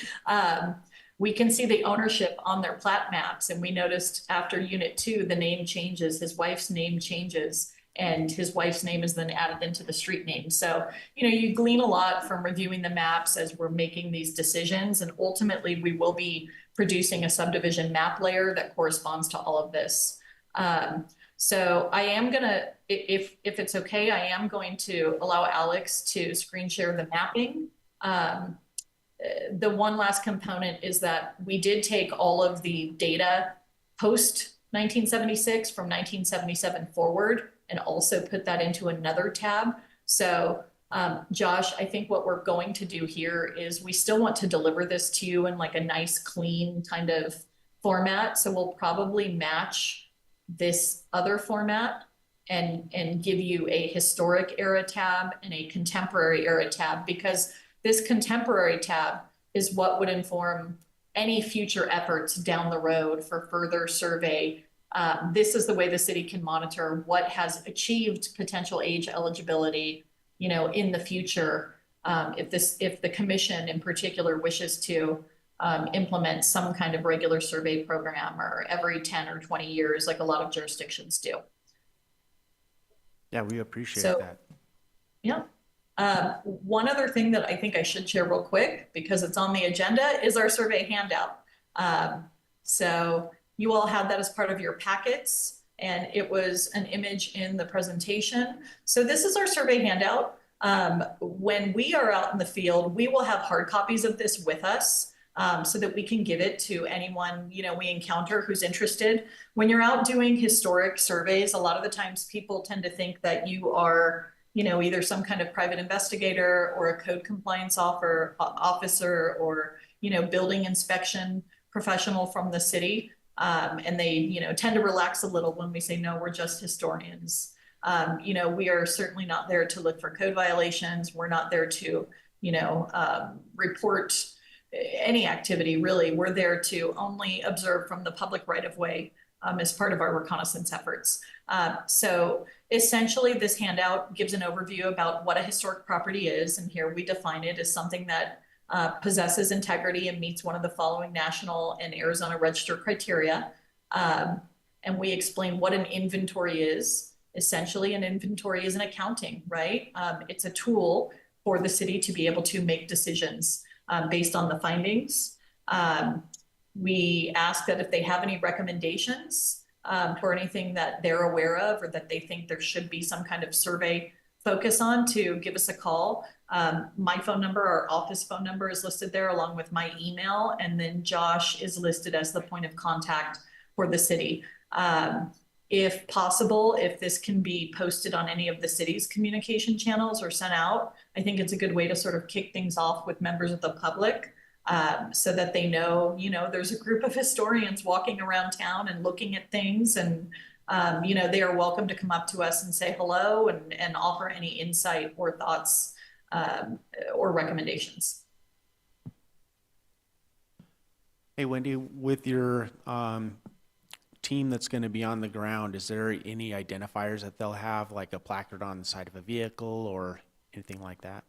Speaker 6: We can see the ownership on their plat maps, and we noticed after Unit 2, the name changes, his wife's name changes, and his wife's name is then added into the street name. So, you know, you glean a lot from reviewing the maps as we're making these decisions, and ultimately we will be producing a subdivision map layer that corresponds to all of this. So I am gonna, if it's okay, I am going to allow Alex to screen share the mapping. The one last component is that we did take all of the data post 1976 from 1977 forward and also put that into another tab. So Josh, I think what we're going to do here is we still want to deliver this to you in like a nice, clean kind of format. So we'll probably match this other format and give you a historic era tab and a contemporary era tab, because this contemporary tab is what would inform any future efforts down the road for further survey. This is the way the city can monitor what has achieved potential age eligibility, you know, in the future, if the commission in particular wishes to implement some kind of regular survey program or every 10 or 20 years, like a lot of jurisdictions do.
Speaker 8: Yeah, we appreciate
Speaker 6: So-
Speaker 8: that.
Speaker 6: Yeah. One other thing that I think I should share real quick, because it's on the agenda, is our survey handout. So you all had that as part of your packets, and it was an image in the presentation. So this is our survey handout. When we are out in the field, we will have hard copies of this with us. So that we can give it to anyone, we encounter who's interested. When you're out doing historic surveys, a lot of the times people tend to think that you are, either some kind of private investigator or a code compliance officer or, building inspection professional from the city. And they, tend to relax a little when we say, no, we're just historians. We are certainly not there to look for code violations. We're not there to, report any activity, really. We're there to only observe from the public right of way as part of our reconnaissance efforts. So essentially, this handout gives an overview about what a historic property is. And here we define it as something that possesses integrity and meets one of the following national and Arizona register criteria. And we explain what an inventory is. Essentially, an inventory is an accounting, right? It's a tool for the city to be able to make decisions based on the findings. We ask that if they have any recommendations for anything that they're aware of or that they think there should be some kind of survey focus on, to give us a call. My phone number, our office phone number, is listed there along with my email, and then Josh is listed as the point of contact for the city. If possible, if this can be posted on any of the city's communication channels or sent out, I think it's a good way to sort of kick things off with members of the public, so that they know, there's a group of historians walking around town and looking at things, and they are welcome to come up to us and say hello and offer any insight or thoughts or recommendations.
Speaker 8: Hey, Wendy, with your team that's going to be on the ground, is there any identifiers that they'll have, like a placard on the side of a vehicle or anything like that?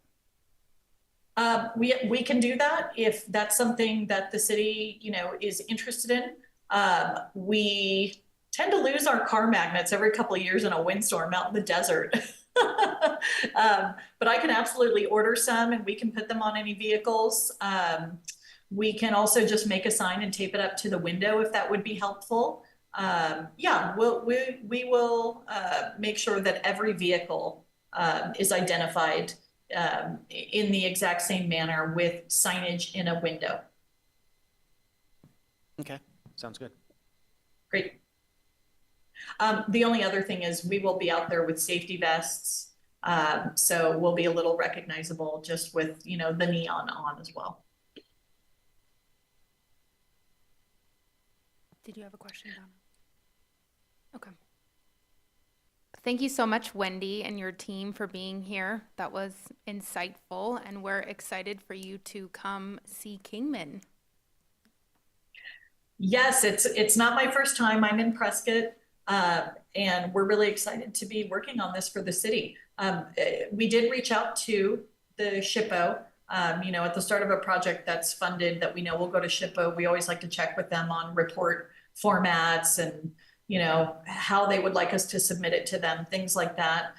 Speaker 6: We can do that if that's something that the city, is interested in. We tend to lose our car magnets every couple of years in a windstorm out in the desert. But I can absolutely order some, and we can put them on any vehicles. We can also just make a sign and tape it up to the window if that would be helpful. We will make sure that every vehicle is identified in the exact same manner with signage in a window.
Speaker 8: Okay, sounds good.
Speaker 6: Great. The only other thing is we will be out there with safety vests. So we'll be a little recognizable just with, the neon on as well.
Speaker 2: Did you have a question, Donna? Okay. Thank you so much, Wendy, and your team for being here. That was insightful, and we're excited for you to come see Kingman.
Speaker 6: Yes, it's not my first time. I'm in Prescott, and we're really excited to be working on this for the city. We did reach out to the SHPO. At the start of a project that's funded that we know will go to SHPO, we always like to check with them on report formats and, how they would like us to submit it to them, things like that.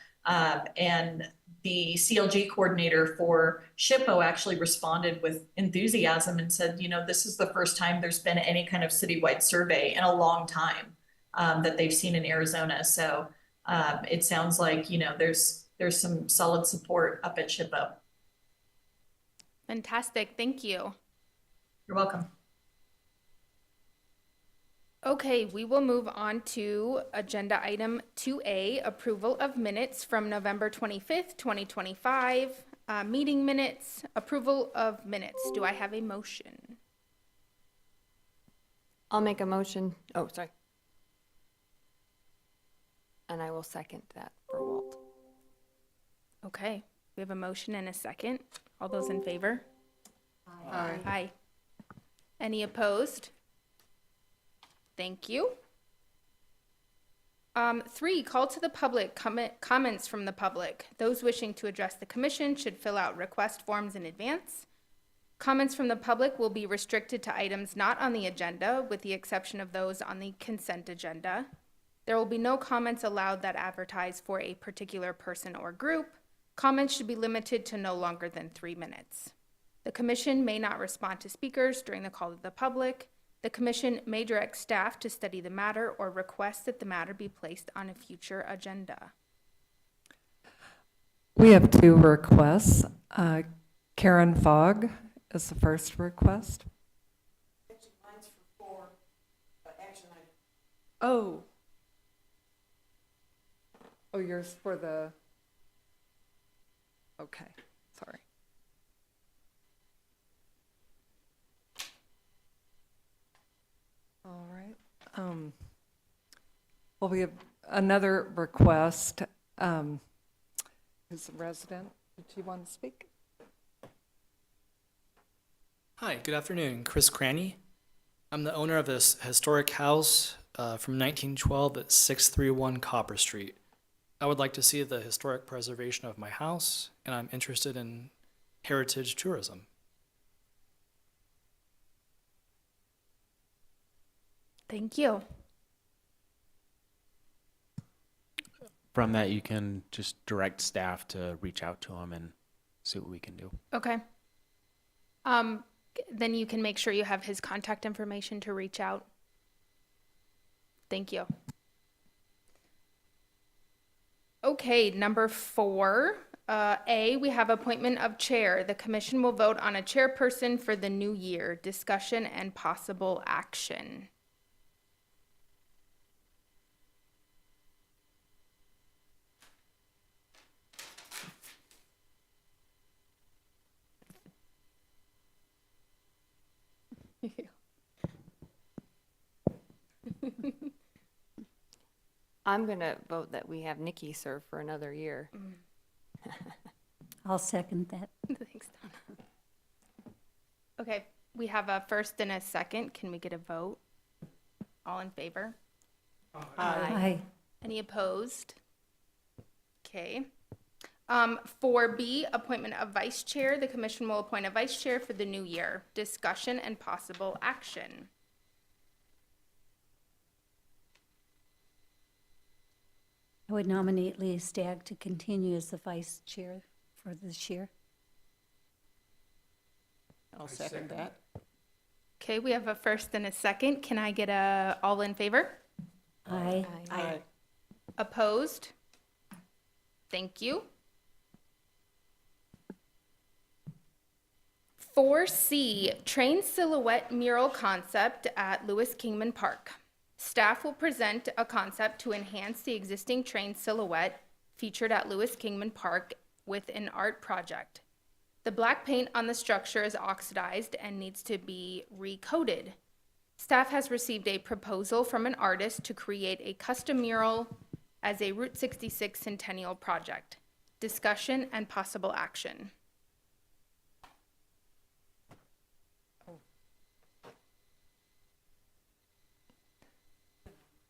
Speaker 6: And the CLG coordinator for SHPO actually responded with enthusiasm and said, this is the first time there's been any kind of citywide survey in a long time that they've seen in Arizona. So it sounds like, there's some solid support up at SHPO.
Speaker 2: Fantastic. Thank you.
Speaker 6: You're welcome.
Speaker 2: Okay, we will move on to agenda item 2A, approval of minutes from November 25th, 2025, meeting minutes, approval of minutes. Do I have a motion?
Speaker 9: I'll make a motion. Oh, sorry. And I will second that for Walt.
Speaker 2: Okay, we have a motion and a second. All those in favor?
Speaker 1: Aye.
Speaker 2: Aye. Any opposed? Thank you. 3, call to the public, comments from the public. Those wishing to address the commission should fill out request forms in advance. Comments from the public will be restricted to items not on the agenda, with the exception of those on the consent agenda. There will be no comments allowed that advertise for a particular person or group. Comments should be limited to no longer than 3 minutes. The commission may not respond to speakers during the call to the public. The commission may direct staff to study the matter or request that the matter be placed on a future agenda.
Speaker 1: We have 2 requests. Karen Fogg is the first request. Oh. Oh, yours for the, okay, sorry. All right. Well, we have another request. Who's a resident? Did you want to speak?
Speaker 10: Hi, good afternoon. Chris Cranny. I'm the owner of this historic house from 1912 at 631 Copper Street. I would like to see the historic preservation of my house, and I'm interested in heritage tourism.
Speaker 2: Thank you.
Speaker 8: From that, you can just direct staff to reach out to them and see what we can do.
Speaker 2: Okay. Then you can make sure you have his contact information to reach out. Thank you. Okay, number 4, A, we have appointment of chair. The commission will vote on a chairperson for the new year. Discussion and possible action.
Speaker 9: I'm going to vote that we have Nikki serve for another year.
Speaker 5: I'll second that.
Speaker 2: Thanks, Donna. Okay, we have a first and a second. Can we get a vote? All in favor?
Speaker 5: Aye.
Speaker 2: Any opposed? Okay. 4B, appointment of vice chair. The commission will appoint a vice chair for the new year. Discussion and possible action.
Speaker 5: I would nominate Leah Stagg to continue as the vice chair for this year.
Speaker 11: I'll second that.
Speaker 2: Okay, we have a first and a second. Can I get a all in favor?
Speaker 5: Aye.
Speaker 11: Aye.
Speaker 2: Opposed? Thank you. 4C, train silhouette mural concept at Lewis Kingman Park. Staff will present a concept to enhance the existing train silhouette featured at Lewis Kingman Park with an art project. The black paint on the structure is oxidized and needs to be recoated. Staff has received a proposal from an artist to create a custom mural as a Route 66 Centennial project. Discussion and possible action.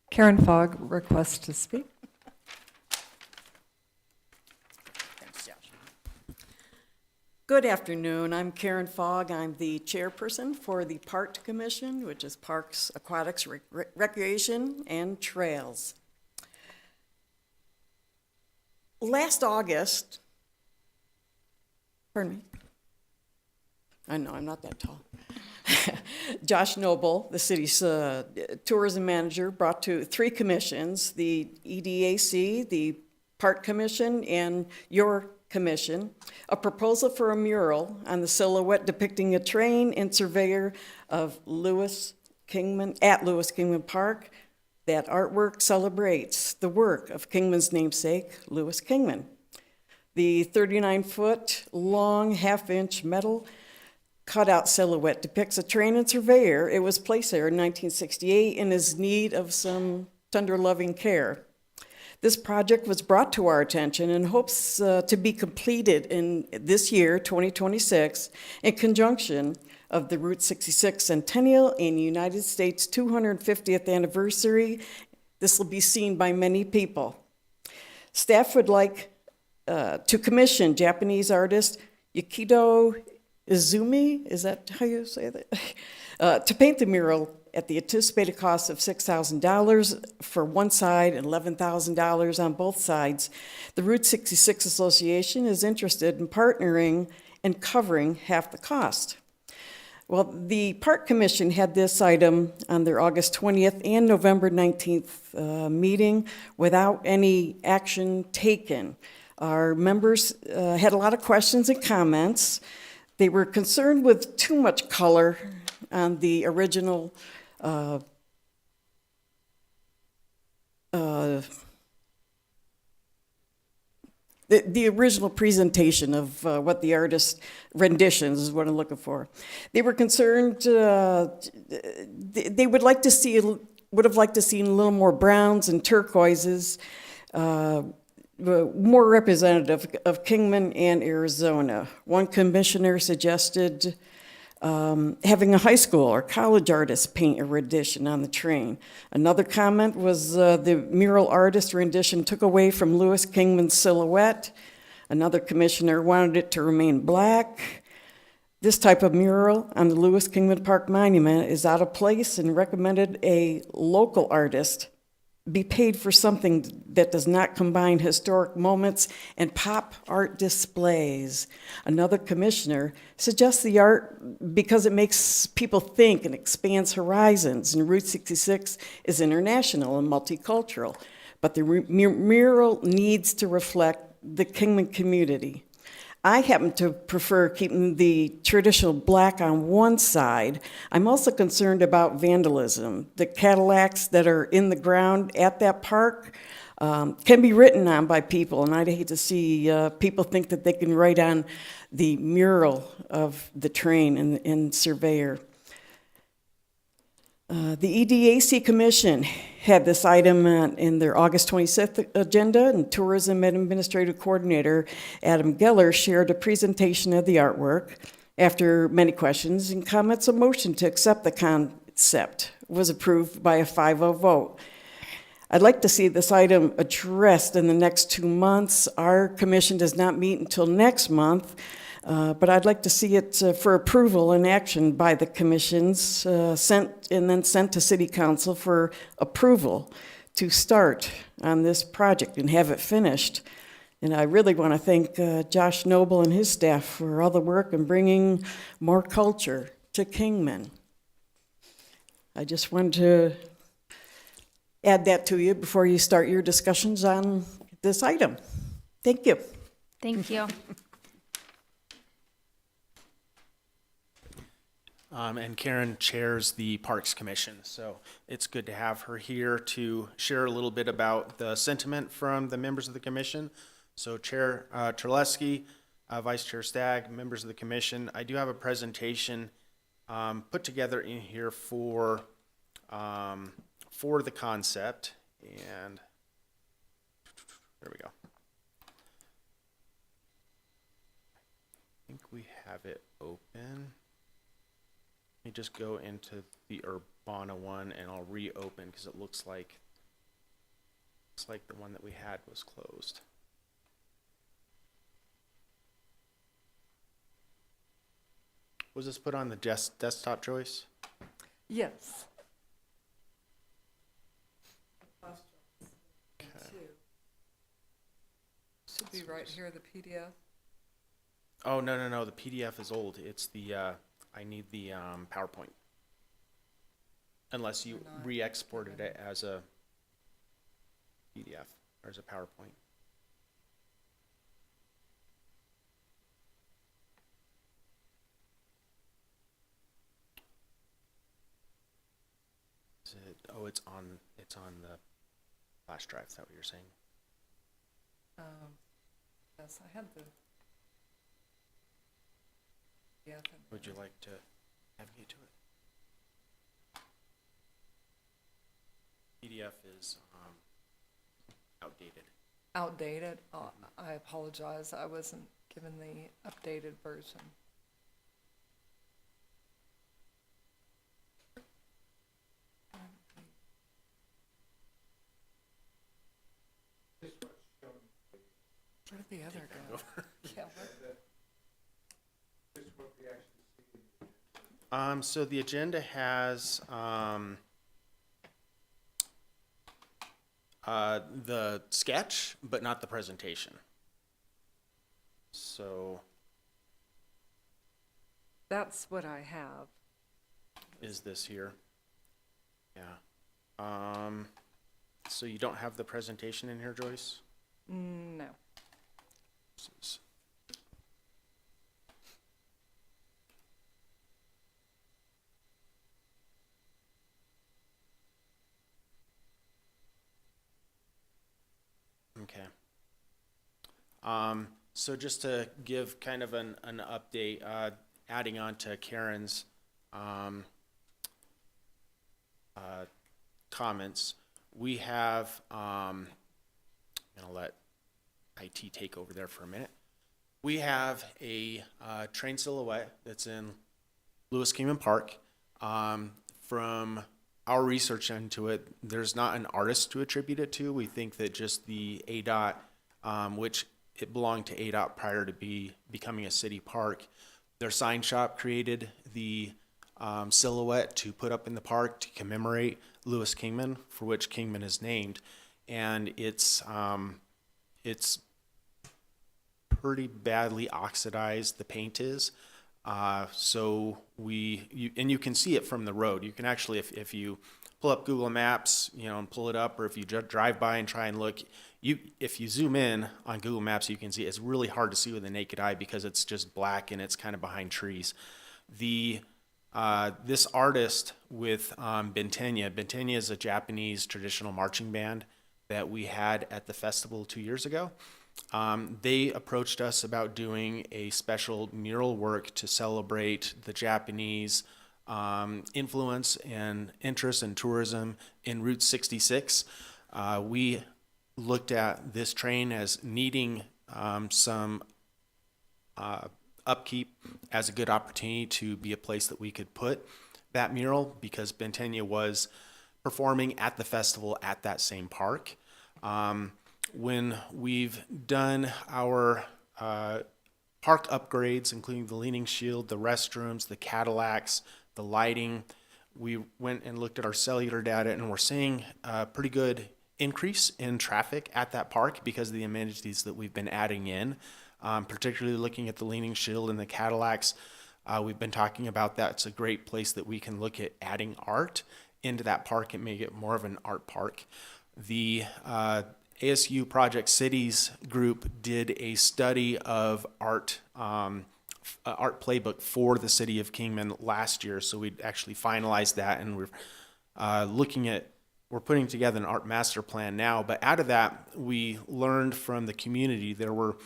Speaker 1: Karen Fogg requests to speak.
Speaker 11: Good afternoon. I'm Karen Fogg. I'm the chairperson for the Park Commission, which is Parks, Aquatics, Recreation, and Trails. Last August, pardon me. I know, I'm not that tall. Josh Noble, the city's tourism manager, brought to 3 commissions, the EDAC, the Park Commission, and your commission, a proposal for a mural on the silhouette depicting a train and surveyor of Lewis Kingman Park. That artwork celebrates the work of Kingman's namesake, Lewis Kingman. The 39-foot long half-inch metal cutout silhouette depicts a train and surveyor. It was placed there in 1968 and is in need of some tender-loving care. This project was brought to our attention in hopes to be completed in this year, 2026, in conjunction of the Route 66 Centennial and United States 250th anniversary. This will be seen by many people. Staff would like to commission Japanese artist Yukido Izumi, is that how you say that? To paint the mural at the anticipated cost of $6,000 for one side and $11,000 on both sides. The Route 66 Association is interested in partnering and covering half the cost. Well, the Park Commission had this item on their August 20th and November 19th meeting without any action taken. Our members had a lot of questions and comments. They were concerned with too much color on the original the original presentation of what the artist renditions is what I'm looking for. They were concerned. They would like to see would have liked to see a little more browns and turquoises, more representative of Kingman and Arizona. One commissioner suggested having a high school or college artist paint a rendition on the train. Another comment was the mural artist rendition took away from Louis Kingman's silhouette. Another commissioner wanted it to remain black. This type of mural on the Louis Kingman Park Monument is out of place and recommended a local artist be paid for something that does not combine historic moments and pop art displays. Another commissioner suggests the art because it makes people think and expands horizons, and Route 66 is international and multicultural. But the mural needs to reflect the Kingman community. I happen to prefer keeping the traditional black on one side. I'm also concerned about vandalism. The Cadillacs that are in the ground at that park can be written on by people, and I'd hate to see people think that they can write on the mural of the train in Surveyor. The EDAC Commission had this item in their August 26th agenda, and Tourism and Administrative Coordinator Adam Geller shared a presentation of the artwork. After many questions and comments, a motion to accept the concept was approved by a 5-0 vote. I'd like to see this item addressed in the next 2 months. Our commission does not meet until next month. But I'd like to see it for approval and action by the commissions, sent to City Council for approval to start on this project and have it finished. And I really want to thank Josh Noble and his staff for all the work in bringing more culture to Kingman. I just wanted to add that to you before you start your discussions on this item. Thank you.
Speaker 2: Thank you.
Speaker 8: And Karen chairs the Parks Commission, so it's good to have her here to share a little bit about the sentiment from the members of the commission. So Chair Terlesky, Vice Chair Stagg, members of the commission, I do have a presentation put together in here for the concept, and there we go. I think we have it open. Let me just go into the Urbana one and I'll reopen because it looks like the one that we had was closed. Was this put on the desktop, Joyce?
Speaker 1: Yes.
Speaker 8: Okay.
Speaker 1: Should be right here, the PDF.
Speaker 8: Oh, no, the PDF is old. It's the, I need the PowerPoint. Unless you re-exported it as a PDF or as a PowerPoint. Is it, oh, it's on the flash drive. Is that what you're saying?
Speaker 1: Yes, I had the. Yeah.
Speaker 8: Would you like to navigate to it? PDF is outdated.
Speaker 1: Outdated? I apologize. I wasn't given the updated version. Where did the other go? Yeah,
Speaker 8: So the agenda has, the sketch, but not the presentation. So
Speaker 1: That's what I have.
Speaker 8: is this here? Yeah. So you don't have the presentation in here, Joyce?
Speaker 1: No.
Speaker 8: This is- Okay. So just to give kind of an update, adding on to Karen's, comments, we have, I'm gonna let IT take over there for a minute. We have a, train silhouette that's in Lewis Kingman Park. From our research into it, there's not an artist to attribute it to. We think that just the ADOT, which it belonged to ADOT prior to becoming a city park, their sign shop created the silhouette to put up in the park to commemorate Lewis Kingman, for which Kingman is named, and it's pretty badly oxidized. The paint is. So you can see it from the road. You can actually, if you pull up Google Maps, and pull it up, or if you drive by and try and look, if you zoom in on Google Maps, you can see it's really hard to see with the naked eye because it's just black and it's kind of behind trees. This artist with Bentenya is a Japanese traditional marching band that we had at the festival 2 years ago. They approached us about doing a special mural work to celebrate the Japanese influence and interest in tourism in Route 66. We looked at this train as needing some upkeep as a good opportunity to be a place that we could put that mural, because Bentenya was performing at the festival at that same park. When we've done our park upgrades, including the leaning shield, the restrooms, the Cadillacs, the lighting, we went and looked at our cellular data, and we're seeing a pretty good increase in traffic at that park because of the amenities that we've been adding in, particularly looking at the leaning shield and the Cadillacs. We've been talking about that. It's a great place that we can look at adding art into that park and make it more of an art park. The ASU Project Cities group did a study of art playbook for the city of Kingman last year, so we actually finalized that, and we're putting together an art master plan now. But out of that, we learned from the community. There were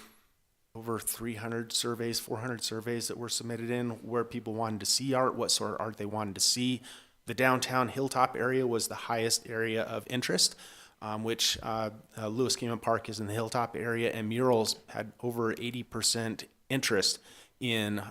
Speaker 8: over 300 surveys, 400 surveys that were submitted in where people wanted to see art, what sort of art they wanted to see. The downtown Hilltop area was the highest area of interest, which Lewis Kingman Park is in the Hilltop area, and murals had over 80% interest in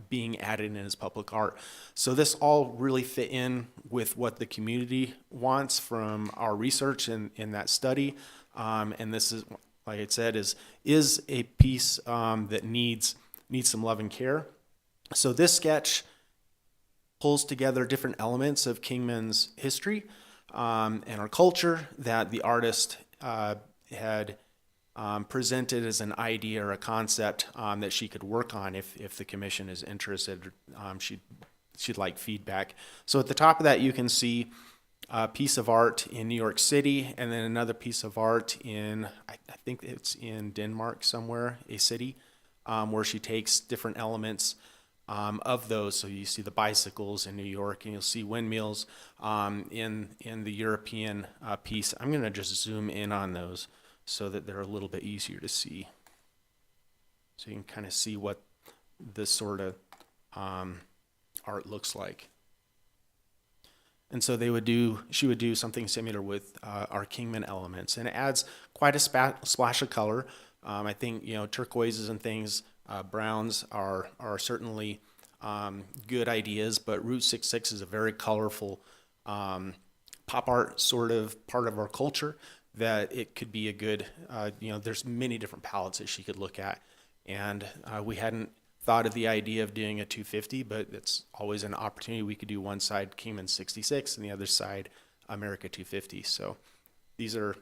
Speaker 8: being added in as public art. So this all really fit in with what the community wants from our research in that study. And this is, like I said, is a piece that needs some love and care. So this sketch pulls together different elements of Kingman's history and our culture that the artist had presented as an idea or a concept that she could work on if the commission is interested. She'd like feedback. So at the top of that, you can see a piece of art in New York City, and then another piece of art in, I think it's in Denmark somewhere, a city, where she takes different elements of those. So you see the bicycles in New York, and you'll see windmills in the European piece. I'm going to just zoom in on those so that they're a little bit easier to see. So you can kind of see what this sort of art looks like. And so she would do something similar with our Kingman elements, and it adds quite a splash of color. I think, turquoises and things, browns are certainly good ideas, but Route 66 is a very colorful pop art sort of part of our culture that it could be a good, there's many different palettes that she could look at. And we hadn't thought of the idea of doing a 250, but it's always an opportunity. We could do one side Kingman 66 and the other side America 250. So these are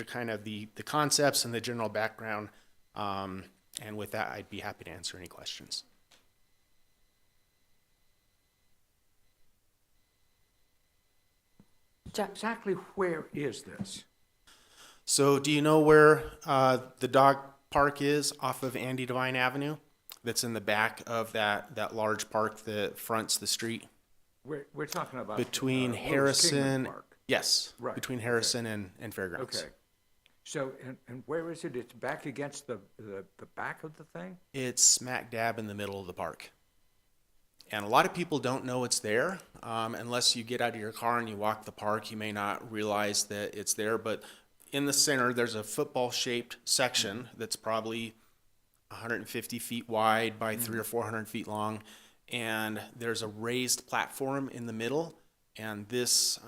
Speaker 8: kind of the concepts and the general background. And with that, I'd be happy to answer any questions.
Speaker 4: Exactly where is this?
Speaker 8: So do you know where the dog park is off of Andy Devine Avenue? That's in the back of that large park that fronts the street?
Speaker 4: We're talking about.
Speaker 8: Between
Speaker 4: Lowe's Kingman
Speaker 8: Harrison,
Speaker 4: Park.
Speaker 8: yes,
Speaker 4: Right,
Speaker 8: between
Speaker 4: okay.
Speaker 8: Harrison and Fairgrounds.
Speaker 4: Okay. So, and where is it? It's back against the back of the thing?
Speaker 8: It's smack dab in the middle of the park. And a lot of people don't know it's there. Unless you get out of your car and you walk the park, you may not realize that it's there. But in the center, there's a football-shaped section that's probably 150 feet wide by 300 or 400 feet long. And there's a raised platform in the middle. And this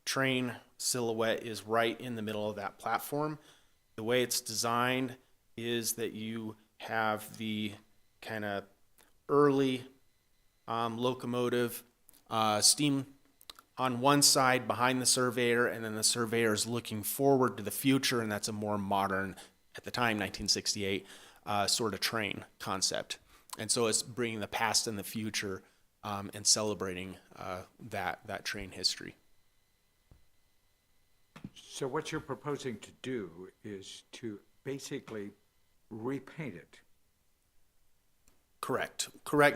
Speaker 8: train silhouette is right in the middle of that platform. The way it's designed is that you have the kind of early locomotive steam on one side behind the surveyor, and then the surveyor is looking forward to the future, and that's a more modern, at the time, 1968, sort of train concept. And so it's bringing the past and the future and celebrating that train history.
Speaker 4: So what you're proposing to do is to basically repaint it.
Speaker 8: Correct,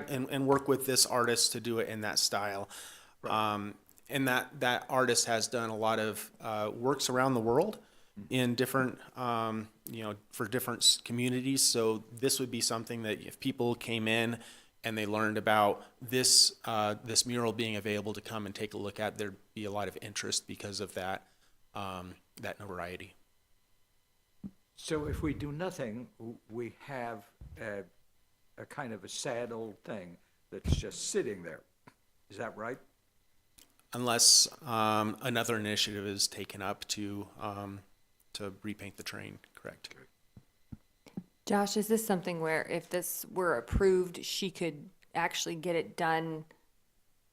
Speaker 8: and work with this artist to do it in that style. And that artist has done a lot of works around the world in different, for different communities. So this would be something that if people came in and they learned about this mural being available to come and take a look at, there'd be a lot of interest because of that notoriety.
Speaker 4: So if we do nothing, we have a kind of a sad old thing that's just sitting there. Is that right?
Speaker 8: Unless another initiative is taken up to repaint the train, correct?
Speaker 9: Josh, is this something where if this were approved, she could actually get it done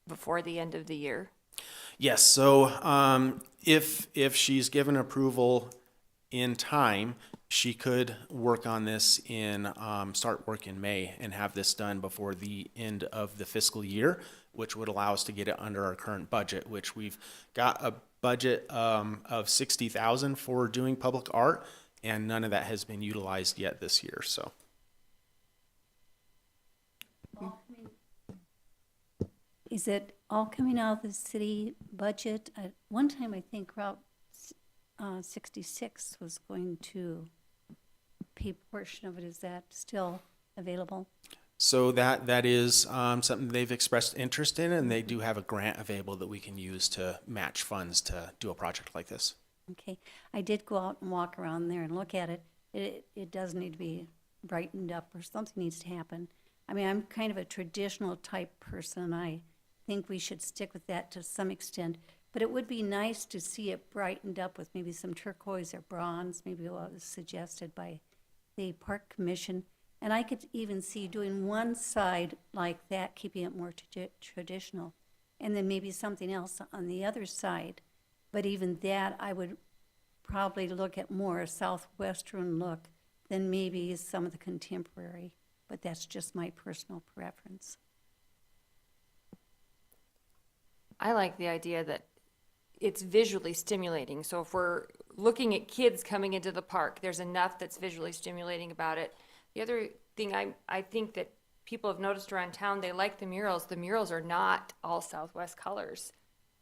Speaker 9: before the end of the year?
Speaker 8: Yes, so if she's given approval in time, she could work on this start work in May and have this done before the end of the fiscal year, which would allow us to get it under our current budget, which we've got a budget of $60,000 for doing public art, and none of that has been utilized yet this year, so.
Speaker 5: Is it all coming out of the city budget? At one time, I think Route 66 was going to pay a portion of it. Is that still available?
Speaker 8: So that is something they've expressed interest in, and they do have a grant available that we can use to match funds to do a project like this.
Speaker 5: Okay. I did go out and walk around there and look at it. It does need to be brightened up, or something needs to happen. I mean, I'm kind of a traditional type person. I think we should stick with that to some extent. But it would be nice to see it brightened up with maybe some turquoise or bronze, maybe what was suggested by the Park Commission. And I could even see doing one side like that, keeping it more traditional, and then maybe something else on the other side. But even that, I would probably look at more a southwestern look than maybe some of the contemporary. But that's just my personal preference.
Speaker 9: I like the idea that it's visually stimulating. So if we're looking at kids coming into the park, there's enough that's visually stimulating about it. The other thing I think that people have noticed around town, they like the murals. The murals are not all Southwest colors.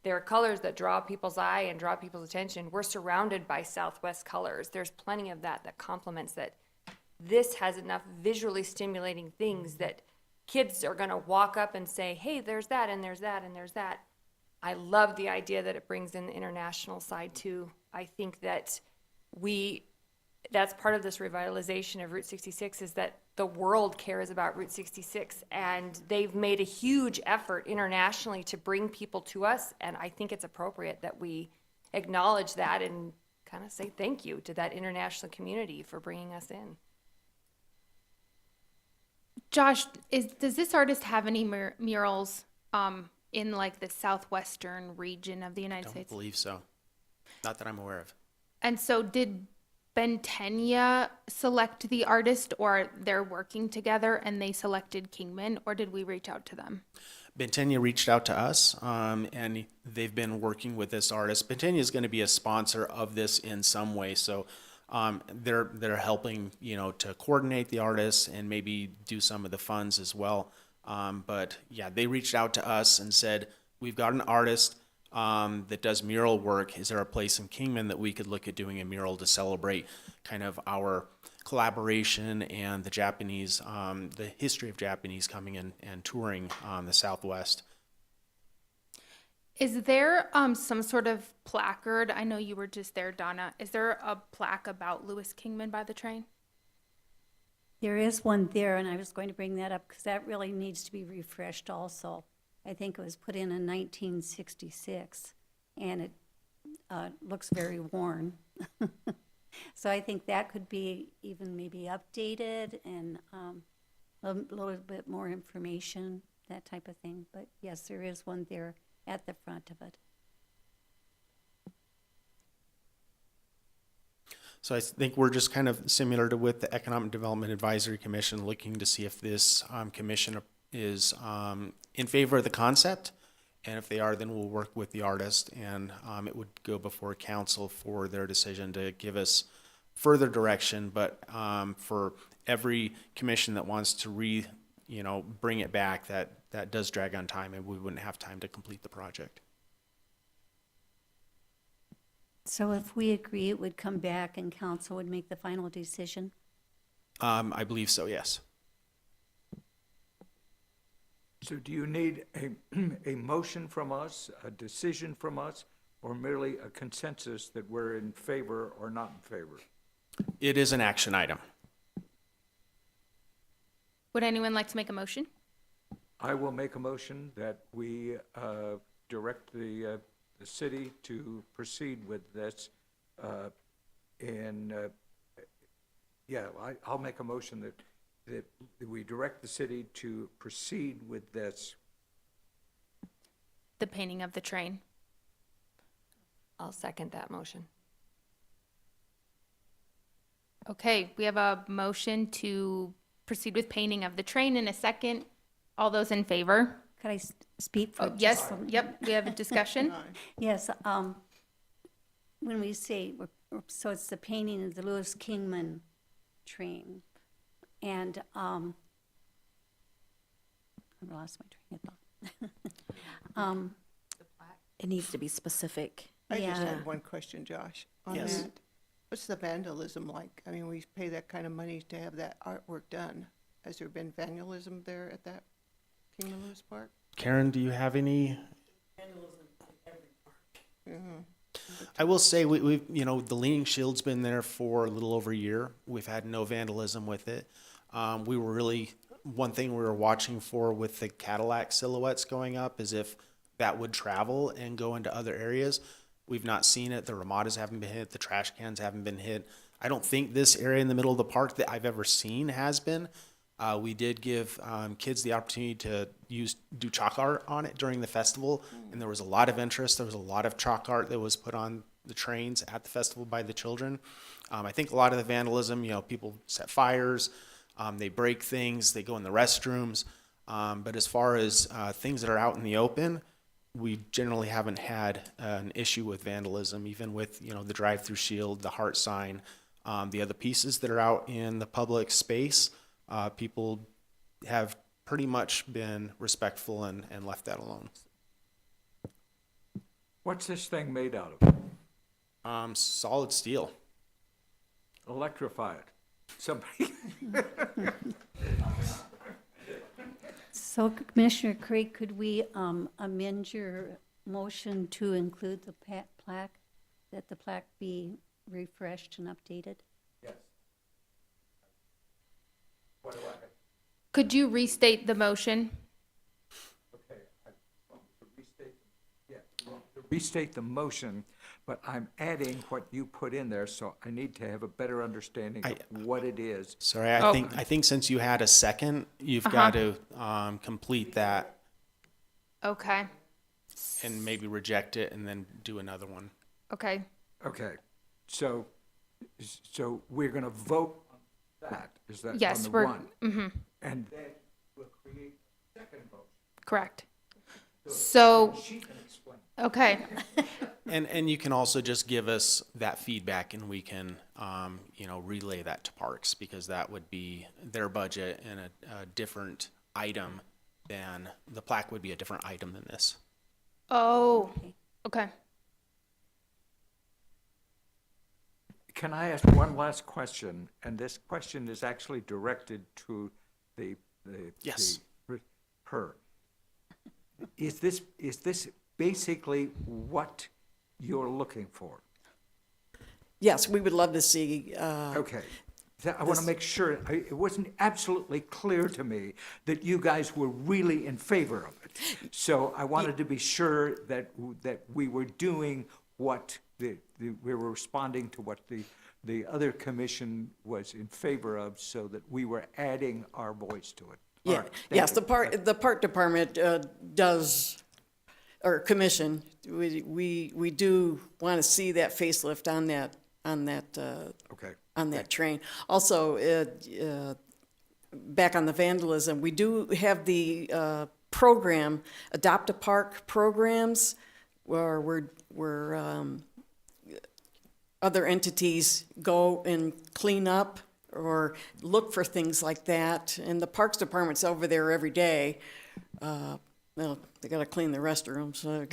Speaker 9: They're colors that draw people's eye and draw people's attention. We're surrounded by Southwest colors. There's plenty of that complements that. This has enough visually stimulating things that kids are going to walk up and say, hey, there's that, and there's that, and there's that. I love the idea that it brings in the international side too. I think that that's part of this revitalization of Route 66 is that the world cares about Route 66, and they've made a huge effort internationally to bring people to us, and I think it's appropriate that we acknowledge that and kind of say thank you to that international community for bringing us in.
Speaker 2: Josh, does this artist have any murals in like the southwestern region of the United
Speaker 8: Don't
Speaker 2: States?
Speaker 8: believe so. Not that I'm aware of.
Speaker 2: And so did Bentenia select the artist, or they're working together and they selected Kingman, or did we reach out to them?
Speaker 8: Bentenia reached out to us, and they've been working with this artist. Bentenia is going to be a sponsor of this in some way, so they're helping, to coordinate the artists and maybe do some of the funds as well. But yeah, they reached out to us and said, "We've got an artist that does mural work. Is there a place in Kingman that we could look at doing a mural to celebrate kind of our collaboration and the Japanese, the history of Japanese coming in and touring the Southwest?"
Speaker 2: Is there some sort of placard? I know you were just there, Donna. Is there a plaque about Louis Kingman by the train?
Speaker 5: There is one there, and I was going to bring that up because that really needs to be refreshed also. I think it was put in 1966, and it looks very worn. So I think that could be even maybe updated and a little bit more information, that type of thing. But yes, there is one there at the front of it.
Speaker 8: So I think we're just kind of similar to with the Economic Development Advisory Commission, looking to see if this commission is in favor of the concept. And if they are, then we'll work with the artist, and it would go before council for their decision to give us further direction. But for every commission that wants to bring it back, that does drag on time, and we wouldn't have time to complete the project.
Speaker 5: So if we agree, it would come back and council would make the final decision?
Speaker 8: I believe so, yes.
Speaker 4: So do you need a motion from us, a decision from us, or merely a consensus that we're in favor or not in favor?
Speaker 8: It is an action item.
Speaker 2: Would anyone like to make a motion?
Speaker 4: I will make a motion that we direct the city to proceed with this. I'll make a motion that we direct the city to proceed with this.
Speaker 2: The painting of the train.
Speaker 9: I'll second that motion.
Speaker 2: Okay, we have a motion to proceed with painting of the train in a second. All those in favor?
Speaker 5: Could I speak for
Speaker 2: Oh,
Speaker 5: just
Speaker 2: yes,
Speaker 5: a minute?
Speaker 2: yep, we have a discussion.
Speaker 5: Yes, when we say, so it's the painting of the Louis Kingman train, and I lost my train of thought.
Speaker 7: It needs to be specific.
Speaker 12: I just
Speaker 5: Yeah.
Speaker 12: had one question, Josh, on
Speaker 8: Yes.
Speaker 12: that. What's the vandalism like? I mean, we pay that kind of money to have that artwork done. Has there been vandalism there at that Kingman Lewis Park?
Speaker 8: Karen, do you have any? I will say we've the Leaning Shield's been there for a little over a year. We've had no vandalism with it. We were really, one thing we were watching for with the Cadillac silhouettes going up is if that would travel and go into other areas. We've not seen it. The Ramadas haven't been hit. The trash cans haven't been hit. I don't think this area in the middle of the park that I've ever seen has been. We did give kids the opportunity to do chalk art on it during the festival, and there was a lot of interest. There was a lot of chalk art that was put on the trains at the festival by the children. I think a lot of the vandalism, people set fires, they break things, they go in the restrooms. But as far as things that are out in the open, we generally haven't had an issue with vandalism, even with the drive-through shield, the heart sign, the other pieces that are out in the public space. People have pretty much been respectful and left that alone.
Speaker 4: What's this thing made out of?
Speaker 8: Solid steel.
Speaker 4: Electrify it. Somebody.
Speaker 5: So Commissioner Craig, could we amend your motion to include the plaque, that the plaque be refreshed and updated?
Speaker 4: Yes.
Speaker 2: Could you restate the motion?
Speaker 4: Okay, I want to restate the motion but I'm adding what you put in there, so I need to have a better understanding of what it is.
Speaker 8: Sorry,
Speaker 2: Oh.
Speaker 8: I think since you had a second, you've got to complete that
Speaker 2: Okay,
Speaker 8: and maybe reject it and then do another one.
Speaker 2: okay.
Speaker 4: Okay, so we're going to vote on that, is that on
Speaker 2: Yes,
Speaker 4: the
Speaker 2: we're,
Speaker 4: one?
Speaker 2: mm-hmm,
Speaker 4: And then we'll create a second vote.
Speaker 2: correct. So,
Speaker 4: She can explain.
Speaker 2: okay,
Speaker 8: And you can also just give us that feedback and we can, you know, relay that to Parks because that would be their budget and a different item than, the plaque would be a different item than this.
Speaker 2: oh, okay.
Speaker 4: Can I ask one last question? And this question is actually directed to the
Speaker 8: Yes.
Speaker 4: her. Is this basically what you're looking for?
Speaker 11: Yes, we would love to see,
Speaker 4: Okay. I want to make sure, it wasn't absolutely clear to me that you guys were really in favor of it. So I wanted to be sure that we were doing what we were responding to what the other commission was in favor of, so that we were adding our voice to it. All
Speaker 11: yeah,
Speaker 4: right, thank
Speaker 11: yes,
Speaker 4: you.
Speaker 11: the park department does, or commission, we do want to see that facelift on that
Speaker 4: Okay.
Speaker 11: on that train. Also, back on the vandalism, we do have the program, Adopt a Park programs, where we're other entities go and clean up or look for things like that. And the Parks Department's over there every day. Well, they gotta clean the restrooms, so,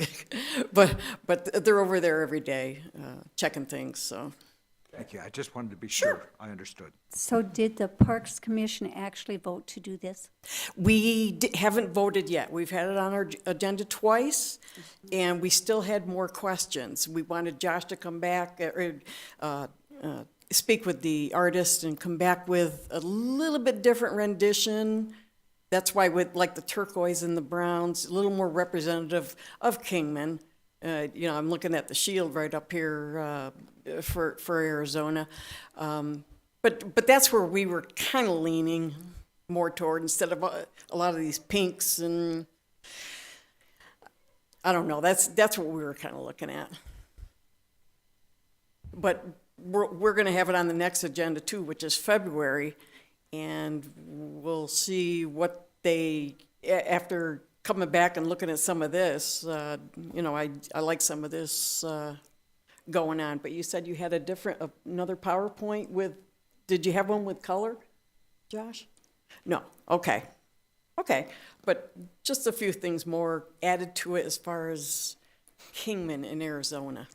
Speaker 11: but they're over there every day, checking things, so.
Speaker 4: Thank you. I just wanted to be sure I understood.
Speaker 5: So did the Parks Commission actually vote to do this?
Speaker 11: We haven't voted yet. We've had it on our agenda twice, and we still had more questions. We wanted Josh to come back, speak with the artist and come back with a little bit different rendition. That's why with like the turquoise and the browns, a little more representative of Kingman. You know, I'm looking at the shield right up here for Arizona. But that's where we were kind of leaning more toward, instead of a lot of these pinks and, I don't know, that's what we were kind of looking at. But we're going to have it on the next agenda too, which is February, and we'll see what they, after coming back and looking at some of this, you know, I like some of this going on. But you said you had another PowerPoint with, did you have one with color, Josh? No, okay. Okay, but just a few things more added to it as far as Kingman in Arizona.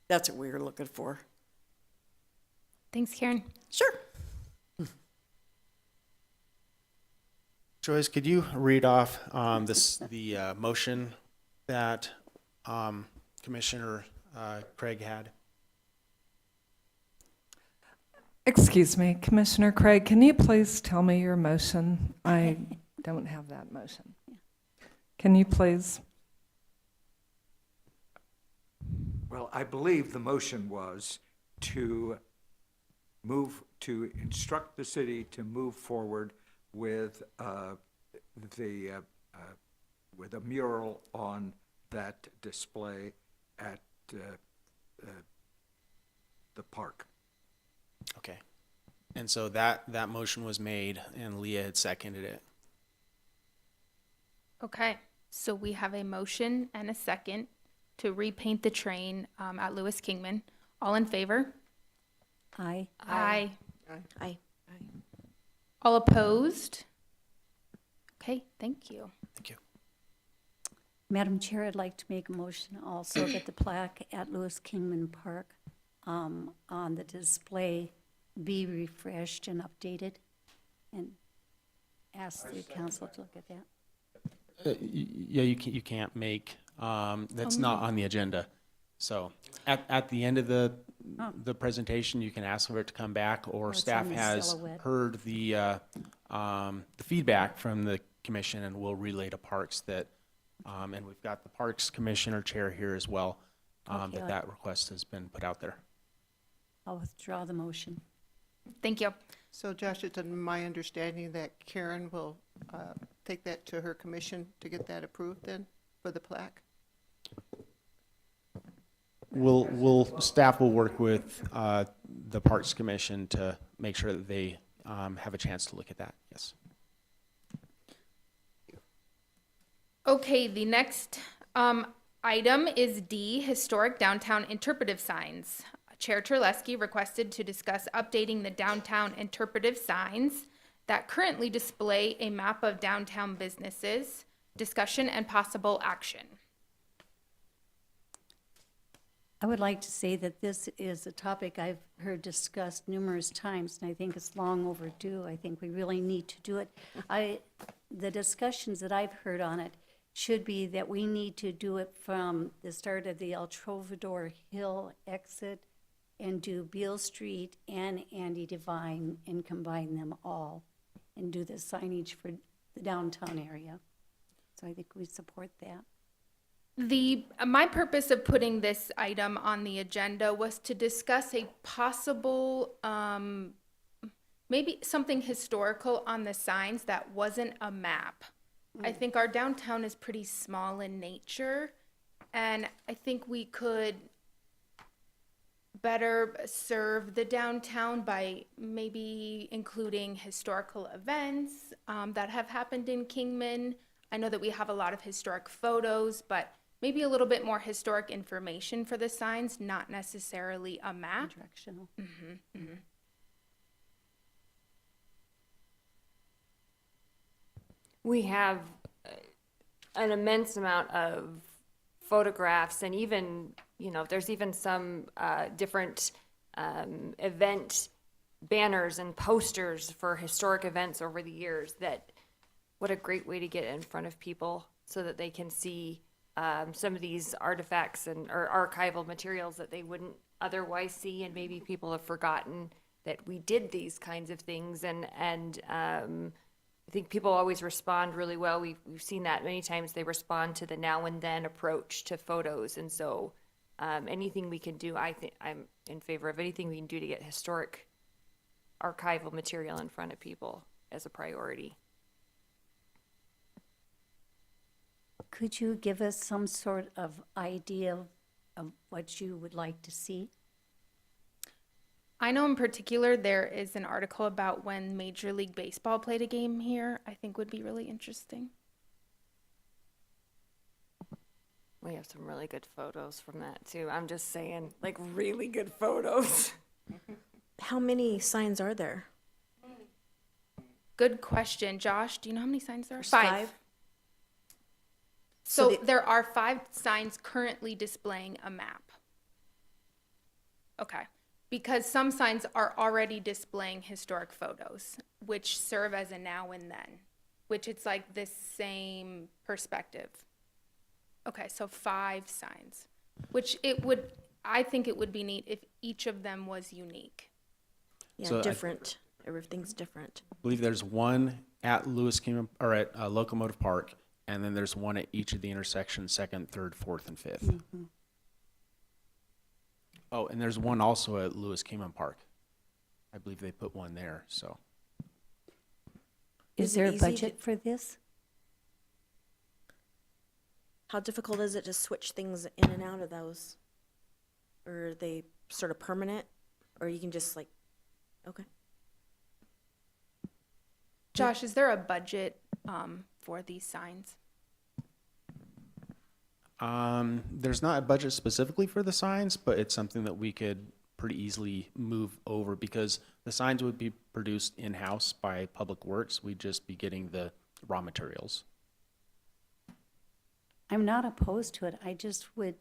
Speaker 11: That's what we were looking for.
Speaker 2: Thanks, Karen.
Speaker 11: Sure.
Speaker 8: Joyce, could you read off the motion that Commissioner Craig had?
Speaker 1: Excuse me, Commissioner Craig, can you please tell me your motion? I don't have that motion. Can you please?
Speaker 4: Well, I believe the motion was to instruct the city to move forward with with a mural on that display at the park.
Speaker 8: Okay. And so that motion was made and Leah had seconded it.
Speaker 2: Okay, so we have a motion and a second to repaint the train at Lewis Kingman. All in favor?
Speaker 5: Aye.
Speaker 2: Aye.
Speaker 7: Aye.
Speaker 2: All opposed? Okay, thank you.
Speaker 8: Thank you.
Speaker 5: Madam Chair, I'd like to make a motion also that the plaque at Lewis Kingman Park on the display be refreshed and updated, and ask the council to look at that.
Speaker 8: Yeah, you can't make, that's not on the agenda. So at the end of the presentation, you can ask for it to come back, or
Speaker 5: it's
Speaker 8: staff
Speaker 5: on the
Speaker 8: has
Speaker 5: silhouette.
Speaker 8: heard the feedback from the commission and will relay to Parks that, and we've got the Parks Commissioner Chair here as well,
Speaker 5: Okay,
Speaker 8: that request has been put out there.
Speaker 5: I'll withdraw the motion.
Speaker 2: Thank you.
Speaker 12: So Josh, it's my understanding that Karen will take that to her commission to get that approved then for the plaque?
Speaker 8: Staff will work with the Parks Commission to make sure that they have a chance to look at that, yes.
Speaker 2: Okay, the next item is D, historic downtown interpretive signs. Chair Terlesky requested to discuss updating the downtown interpretive signs that currently display a map of downtown businesses, discussion and possible action.
Speaker 5: I would like to say that this is a topic I've heard discussed numerous times, and I think it's long overdue. I think we really need to do it. The discussions that I've heard on it should be that we need to do it from the start of the El Trovador Hill exit and do Beale Street and Andy Devine and combine them all and do the signage for the downtown area. So I think we support that.
Speaker 2: My purpose of putting this item on the agenda was to discuss a possible, maybe something historical on the signs that wasn't a map. I think our downtown is pretty small in nature, and I think we could better serve the downtown by maybe including historical events that have happened in Kingman. I know that we have a lot of historic photos, but maybe a little bit more historic information for the signs, not necessarily a map.
Speaker 5: Directional.
Speaker 9: We have an immense amount of photographs and even, there's even some different event banners and posters for historic events over the years that, what a great way to get in front of people so that they can see some of these artifacts or archival materials that they wouldn't otherwise see, and maybe people have forgotten that we did these kinds of things, and I think people always respond really well. We've seen that many times. They respond to the now and then approach to photos, and so anything we can do, I think I'm in favor of anything we can do to get historic archival material in front of people as a priority.
Speaker 5: Could you give us some sort of idea of what you would like to see?
Speaker 2: I know in particular there is an article about when Major League Baseball played a game here. I think would be really interesting.
Speaker 9: We have some really good photos from that too. I'm just saying, like really good photos.
Speaker 7: How many signs are there?
Speaker 2: Good question. Josh, do you know how many signs there are?
Speaker 7: There's five.
Speaker 2: So
Speaker 7: So
Speaker 2: there are 5 signs currently displaying a map. Okay. Because some signs are already displaying historic photos, which serve as a now and then, which it's like this same perspective. Okay, so 5 signs, which I think it would be neat if each of them was unique.
Speaker 7: Yeah,
Speaker 8: So I-
Speaker 7: different. Everything's different.
Speaker 8: I believe there's one at Lewis Kingman, or at Locomotive Park, and then there's one at each of the intersections, 2nd, 3rd, 4th, and 5th. Oh, and there's one also at Lewis Kingman Park. I believe they put one there, so.
Speaker 5: Is
Speaker 7: Is
Speaker 5: there
Speaker 7: it
Speaker 5: a
Speaker 7: easy
Speaker 5: budget for this?
Speaker 7: How difficult is it to switch things in and out of those? Or are they sort of permanent? Or you can just okay.
Speaker 2: Josh, is there a budget for these signs?
Speaker 8: There's not a budget specifically for the signs, but it's something that we could pretty easily move over because the signs would be produced in-house by Public Works. We'd just be getting the raw materials.
Speaker 5: I'm not opposed to it. I just would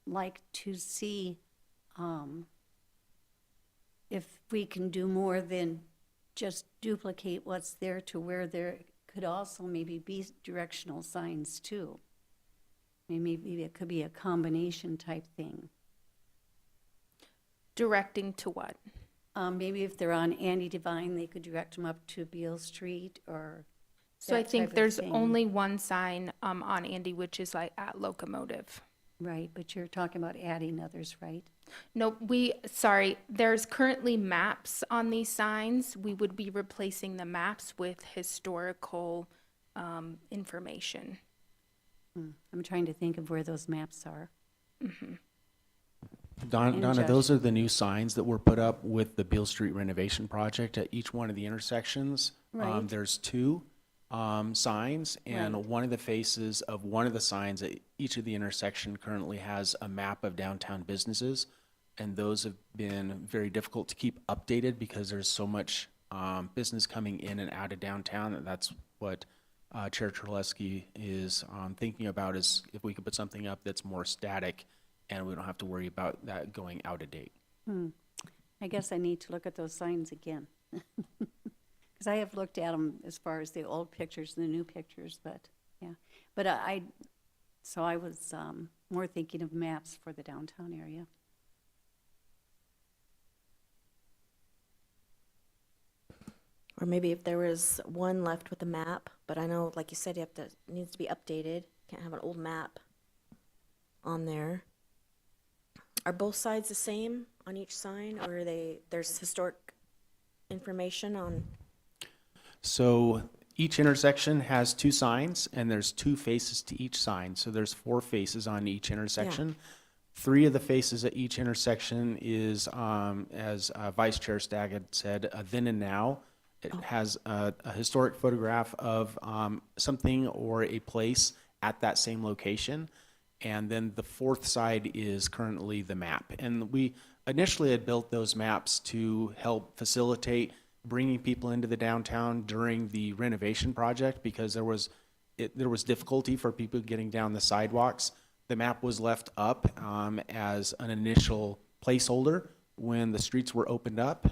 Speaker 5: like to see if we can do more than just duplicate what's there to where there could also maybe be directional signs too. Maybe it could be a combination type thing.
Speaker 2: Directing to what?
Speaker 5: Maybe if they're on Andy Devine, they could direct them up to Beale Street or
Speaker 2: So I
Speaker 5: that
Speaker 2: think
Speaker 5: type of
Speaker 2: there's
Speaker 5: thing.
Speaker 2: only one sign on Andy, which is like at Locomotive.
Speaker 5: Right, but you're talking about adding others, right?
Speaker 2: Nope, sorry, there's currently maps on these signs. We would be replacing the maps with historical information.
Speaker 5: I'm trying to think of where those maps are.
Speaker 8: Donna,
Speaker 5: Josh.
Speaker 8: those are the new signs that were put up with the Beale Street renovation project at each one of the intersections.
Speaker 5: Right.
Speaker 8: There's two signs, and
Speaker 5: Right.
Speaker 8: one of the faces of one of the signs at each of the intersection currently has a map of downtown businesses, and those have been very difficult to keep updated because there's so much business coming in and out of downtown, and that's what Chair Terleski is thinking about, is if we could put something up that's more static and we don't have to worry about that going out of date.
Speaker 5: I guess I need to look at those signs again. Because I have looked at them as far as the old pictures and the new pictures, but, yeah. But so I was more thinking of maps for the downtown area.
Speaker 7: Or maybe if there was one left with a map, but I know, like you said, it needs to be updated. Can't have an old map on there. Are both sides the same on each sign, or there's historic information on?
Speaker 8: So each intersection has two signs, and there's two faces to each sign. So there's 4 faces on each intersection. 3 of the faces at each intersection is, as Vice Chair Stagg had said, a then and now. It has a historic photograph of something or a place at that same location. And then the 4th side is currently the map. And we initially had built those maps to help facilitate bringing people into the downtown during the renovation project, because there was difficulty for people getting down the sidewalks. The map was left up as an initial placeholder when the streets were opened up,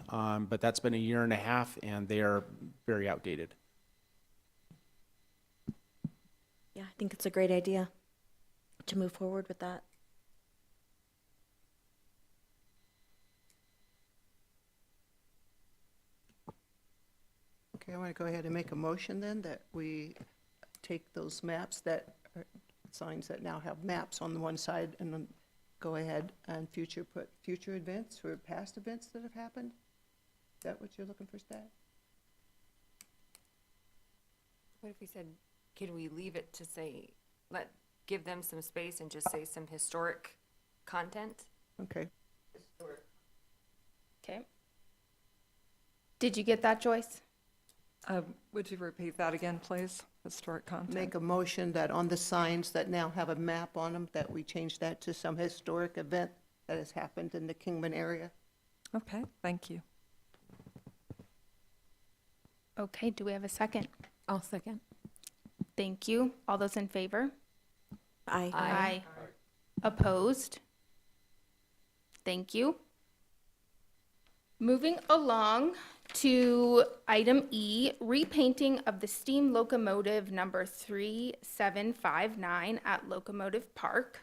Speaker 8: but that's been a year and a half, and they are very outdated.
Speaker 7: Yeah, I think it's a great idea to move forward with that.
Speaker 12: Okay, I want to go ahead and make a motion then that we take those maps that are signs that now have maps on the one side, and then go ahead and put future events or past events that have happened. Is that what you're looking for, Stat?
Speaker 9: What if we said, can we leave it to say, give them some space and just say some historic content?
Speaker 12: Okay.
Speaker 2: Okay. Did you get that, Joyce?
Speaker 1: Would you repeat that again, please? Historic content.
Speaker 12: Make a motion that on the signs that now have a map on them, that we change that to some historic event that has happened in the Kingman area.
Speaker 1: Okay, thank you.
Speaker 2: Okay, do we have a second?
Speaker 5: I'll second.
Speaker 2: Thank you. All those in favor?
Speaker 7: Aye.
Speaker 2: Opposed? Thank you. Moving along to item E, repainting of the steam locomotive number 3759 at Locomotive Park.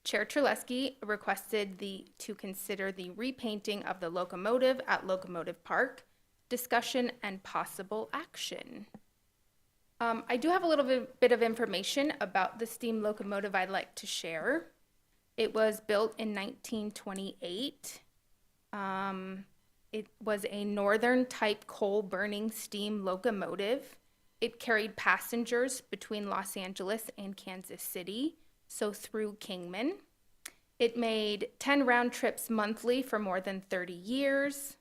Speaker 2: Chair Terleski requested to consider the repainting of the locomotive at Locomotive Park, discussion and possible action. I do have a little bit of information about the steam locomotive I'd like to share. It was built in 1928. It was a northern type coal burning steam locomotive. It carried passengers between Los Angeles and Kansas City, so through Kingman. It made 10 round trips monthly for more than 30 years.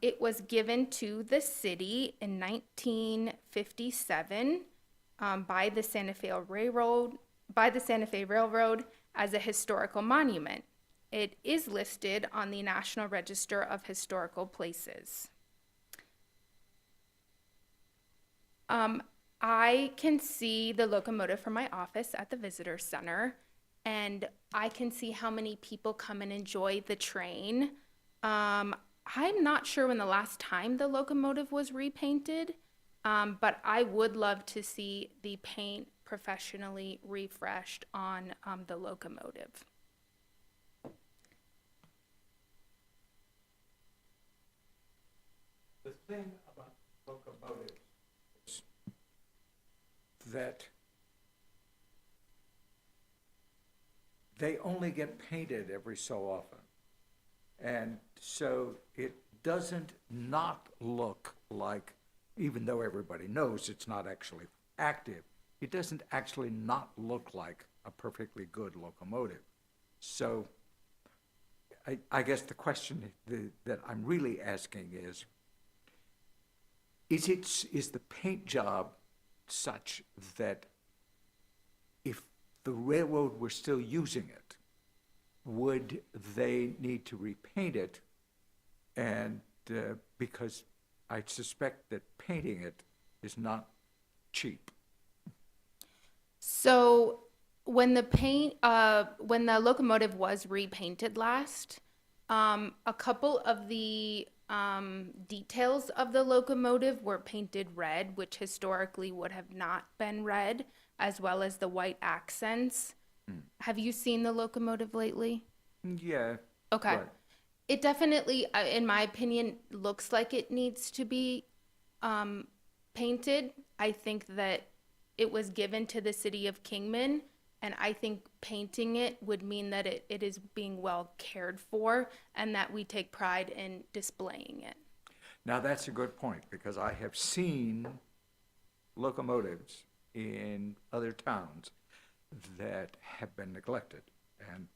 Speaker 2: It was given to the city in 1957 by the Santa Fe Railroad as a historical monument. It is listed on the National Register of Historical Places. I can see the locomotive from my office at the Visitor Center, and I can see how many people come and enjoy the train. I'm not sure when the last time the locomotive was repainted, but I would love to see the paint professionally refreshed on the locomotive.
Speaker 4: The thing about locomotives is that they only get painted every so often. And so it doesn't not look like, even though everybody knows it's not actually active, it doesn't actually not look like a perfectly good locomotive. So I guess the question that I'm really asking is the paint job such that if the railroad were still using it, would they need to repaint it? And because I suspect that painting it is not cheap.
Speaker 2: So when when the locomotive was repainted last, a couple of the details of the locomotive were painted red, which historically would have not been red, as well as the white accents. Have you seen the locomotive lately?
Speaker 4: Yeah.
Speaker 2: Okay.
Speaker 4: right.
Speaker 2: It definitely, in my opinion, looks like it needs to be painted. I think that it was given to the city of Kingman, and I think painting it would mean that it is being well cared for and that we take pride in displaying it.
Speaker 4: Now, that's a good point, because I have seen locomotives in other towns that have been neglected, and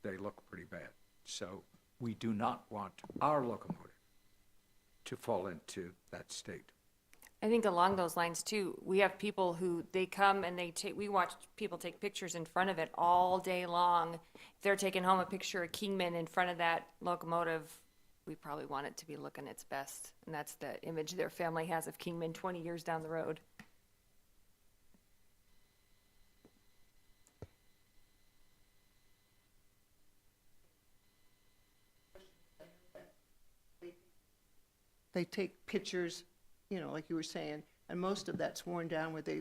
Speaker 4: they look pretty bad. So we do not want our locomotive to fall into that state.
Speaker 9: I think along those lines too, we have people who they come and we watch people take pictures in front of it all day long. If they're taking home a picture of Kingman in front of that locomotive, we probably want it to be looking its best. And that's the image their family has of Kingman 20 years down the road.
Speaker 12: They take pictures, you know, like you were saying, and most of that's worn down where they,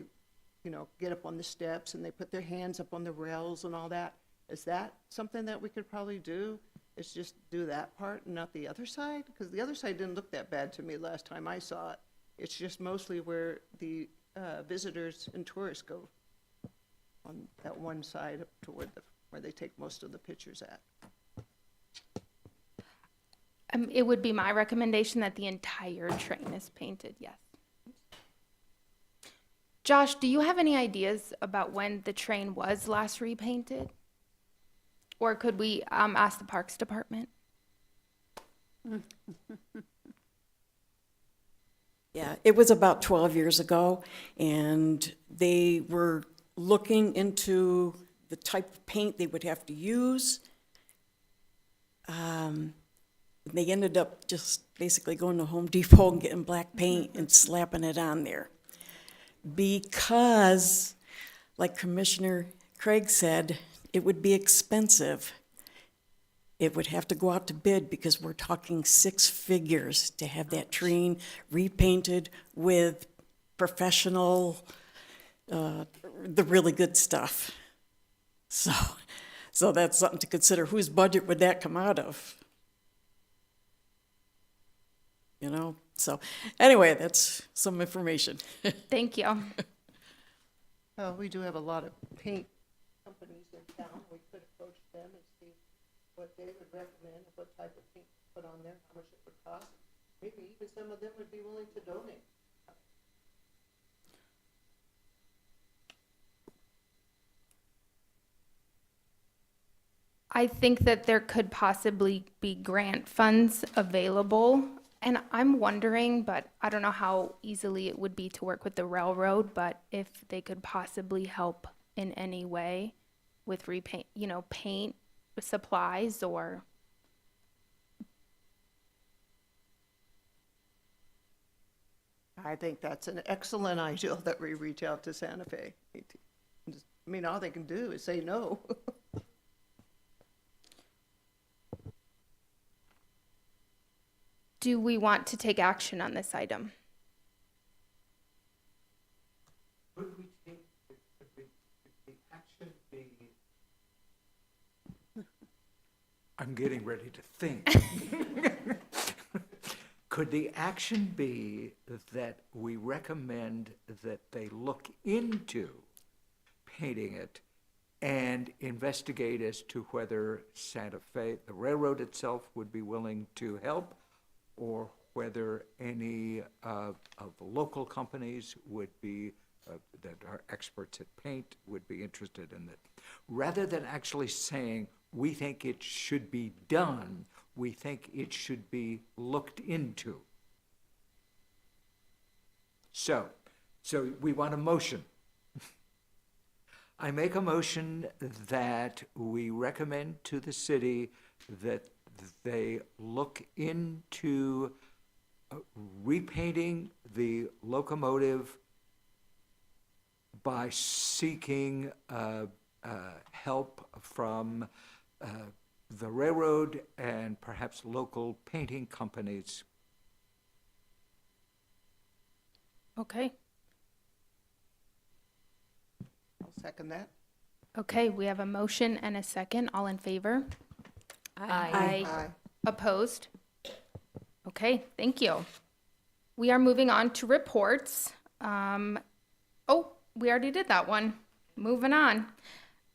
Speaker 12: you know, get up on the steps and they put their hands up on the rails and all that. Is that something that we could probably do? Is just do that part and not the other side? Because the other side didn't look that bad to me last time I saw it. It's just mostly where the visitors and tourists go on that one side up toward where they take most of the pictures at.
Speaker 2: It would be my recommendation that the entire train is painted, yes. Josh, do you have any ideas about when the train was last repainted? Or could we ask the Parks Department?
Speaker 11: Yeah, it was about 12 years ago, and they were looking into the type of paint they would have to use. They ended up just basically going to Home Depot and getting black paint and slapping it on there. Because, like Commissioner Craig said, it would be expensive. It would have to go out to bid because we're talking 6 figures to have that train repainted with professional, the really good stuff. So that's something to consider. Whose budget would that come out of? You know, so anyway, that's some information.
Speaker 2: Thank you.
Speaker 12: Well, we do have a lot of paint companies in town. We could approach them and see what they would recommend, what type of paint to put on there, how much it would cost. Maybe even some of them would be willing to donate.
Speaker 2: I think that there could possibly be grant funds available. And I'm wondering, but I don't know how easily it would be to work with the railroad, but if they could possibly help in any way with paint supplies or.
Speaker 12: I think that's an excellent idea that we reach out to Santa Fe. I mean, all they can do is say no.
Speaker 2: Do we want to take action on this item?
Speaker 4: Could we take, could the action be? I'm getting ready to think. Could the action be that we recommend that they look into painting it and investigate as to whether Santa Fe, the railroad itself, would be willing to help, or whether any of the local companies would be, that are experts at paint, would be interested in it. Rather than actually saying, we think it should be done, we think it should be looked into. So we want a motion. I make a motion that we recommend to the city that they look into repainting the locomotive by seeking help from the railroad and perhaps local painting companies.
Speaker 2: Okay.
Speaker 12: I'll second that.
Speaker 2: Okay, we have a motion and a second. All in favor?
Speaker 9: Aye.
Speaker 12: Aye.
Speaker 2: Opposed? Okay, thank you. We are moving on to reports. Oh, we already did that one. Moving on.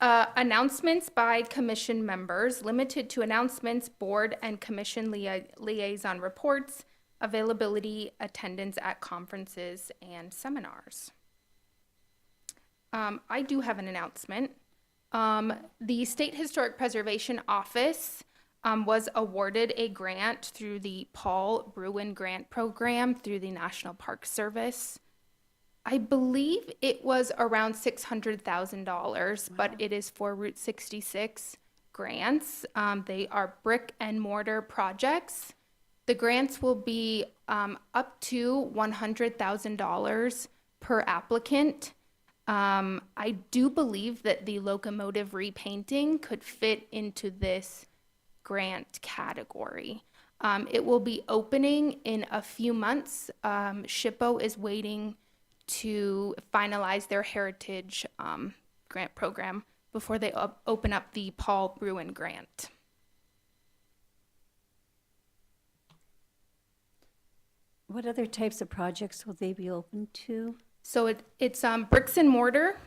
Speaker 2: Announcements by commission members, limited to announcements, board and commission liaison reports, availability, attendance at conferences and seminars. I do have an announcement. The State Historic Preservation Office was awarded a grant through the Paul Bruin Grant Program through the National Park Service. I believe it was around $600,000, but it is for Route 66 grants. They are brick and mortar projects. The grants will be up to $100,000 per applicant. I do believe that the locomotive repainting could fit into this grant category. It will be opening in a few months. SHPO is waiting to finalize their heritage grant program before they open up the Paul Bruin grant.
Speaker 5: What other types of projects will they be open to?
Speaker 2: So it's bricks and mortar.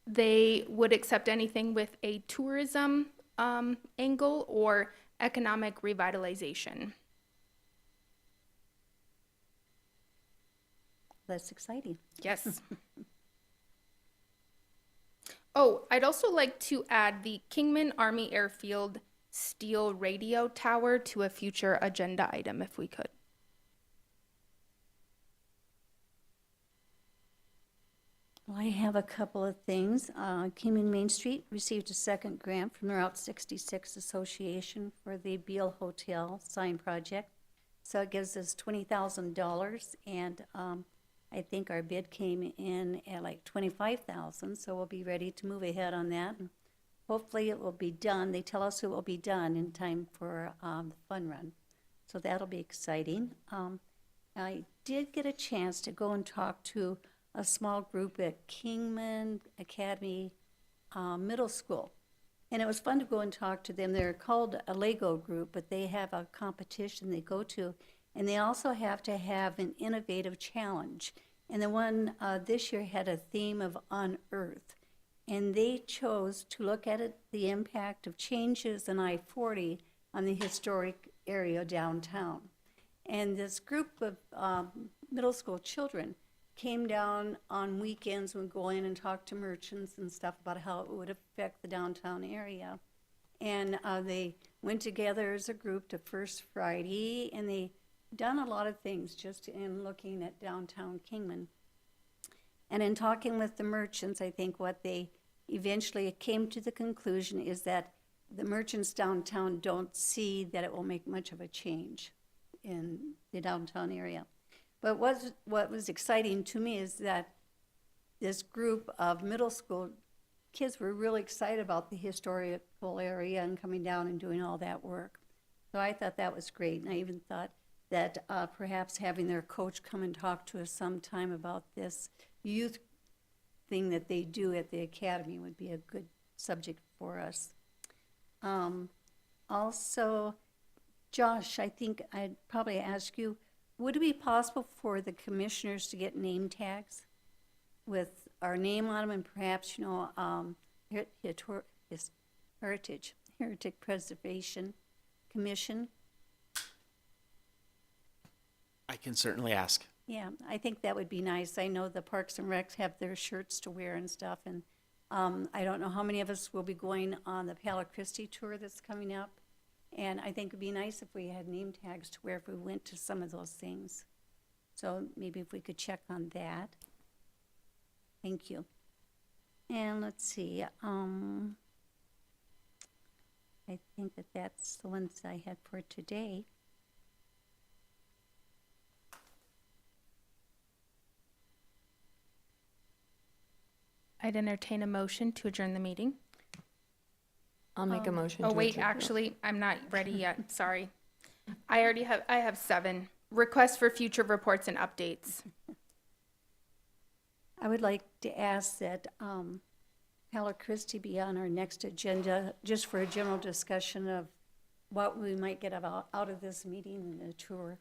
Speaker 2: They would accept anything with a tourism angle or economic revitalization.
Speaker 5: That's exciting.
Speaker 2: Yes. Oh, I'd also like to add the Kingman Army Airfield steel radio tower to a future agenda item if we could.
Speaker 5: Well, I have a couple of things. Kingman Main Street received a second grant from the Route 66 Association for the Beale Hotel sign project. So it gives us $20,000, and I think our bid came in at like $25,000, so we'll be ready to move ahead on that. And hopefully it will be done. They tell us it will be done in time for the fun run. So that'll be exciting. I did get a chance to go and talk to a small group at Kingman Academy Middle School. And it was fun to go and talk to them. They're called a Lego group, but they have a competition they go to. And they also have to have an innovative challenge. And the one this year had a theme of On Earth. And they chose to look at it, the impact of changes in I-40 on the historic area downtown. And this group of middle school children came down on weekends and would go in and talk to merchants and stuff about how it would affect the downtown area. And they went together as a group to First Friday, and they done a lot of things just in looking at downtown Kingman. And in talking with the merchants, I think what they eventually came to the conclusion is that the merchants downtown don't see that it will make much of a change in the downtown area. But what was exciting to me is that this group of middle school kids were really excited about the historical area and coming down and doing all that work. So I thought that was great. And I even thought that perhaps having their coach come and talk to us sometime about this youth thing that they do at the academy would be a good subject for us. Also, Josh, I think I'd probably ask you, would it be possible for the commissioners to get name tags with our name on them and perhaps, Heritage Preservation Commission.
Speaker 8: I can certainly ask.
Speaker 5: Yeah, I think that would be nice. I know the Parks and Recs have their shirts to wear and stuff, and I don't know how many of us will be going on the Palo Christi tour that's coming up. And I think it'd be nice if we had name tags to wear if we went to some of those things. So maybe if we could check on that. Thank you. And let's see, I think that that's the ones I had for today.
Speaker 2: I'd entertain a motion to adjourn the meeting.
Speaker 9: I'll make a motion
Speaker 2: Oh,
Speaker 9: to
Speaker 2: wait,
Speaker 9: adjourn.
Speaker 2: actually, I'm not ready yet, sorry. I have 7. Requests for future reports and updates.
Speaker 5: I would like to ask that Palo Christi be on our next agenda, just for a general discussion of what we might get out of this meeting and the tour.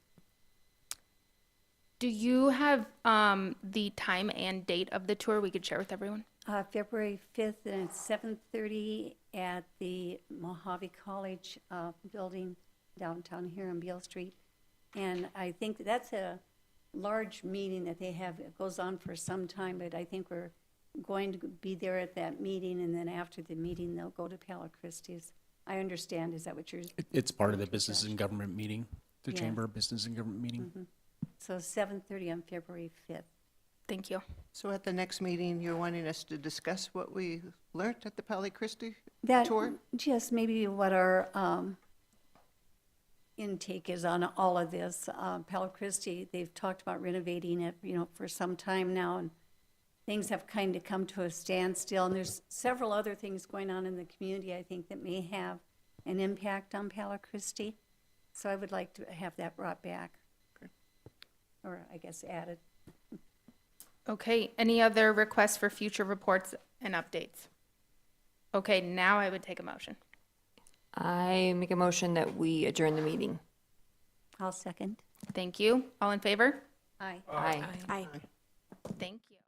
Speaker 2: Do you have the time and date of the tour we could share with everyone?
Speaker 5: February 5th, and it's 7:30 at the Mojave College building downtown here on Beale Street. And I think that's a large meeting that they have. It goes on for some time, but I think we're going to be there at that meeting, and then after the meeting, they'll go to Palo Christi's. I understand, is that what you're?
Speaker 8: It's part of the business and government meeting, the
Speaker 5: Yeah.
Speaker 8: Chamber of Business and Government meeting.
Speaker 5: So 7:30 on February 5th.
Speaker 2: Thank you.
Speaker 12: So at the next meeting, you're wanting us to discuss what we learned at the Palo Christi
Speaker 5: That,
Speaker 12: tour?
Speaker 5: just maybe what our intake is on all of this. Palo Christi, they've talked about renovating it, for some time now, and things have kind of come to a standstill. And there's several other things going on in the community, I think, that may have an impact on Palo Christi. So I would like to have that brought back. Or I guess added.
Speaker 2: Okay, any other requests for future reports and updates? Okay, now I would take a motion.
Speaker 9: I make a motion that we adjourn the meeting.
Speaker 5: I'll second.
Speaker 2: Thank you. All in favor?
Speaker 5: Aye.
Speaker 9: Aye.
Speaker 7: Aye.
Speaker 2: Thank you.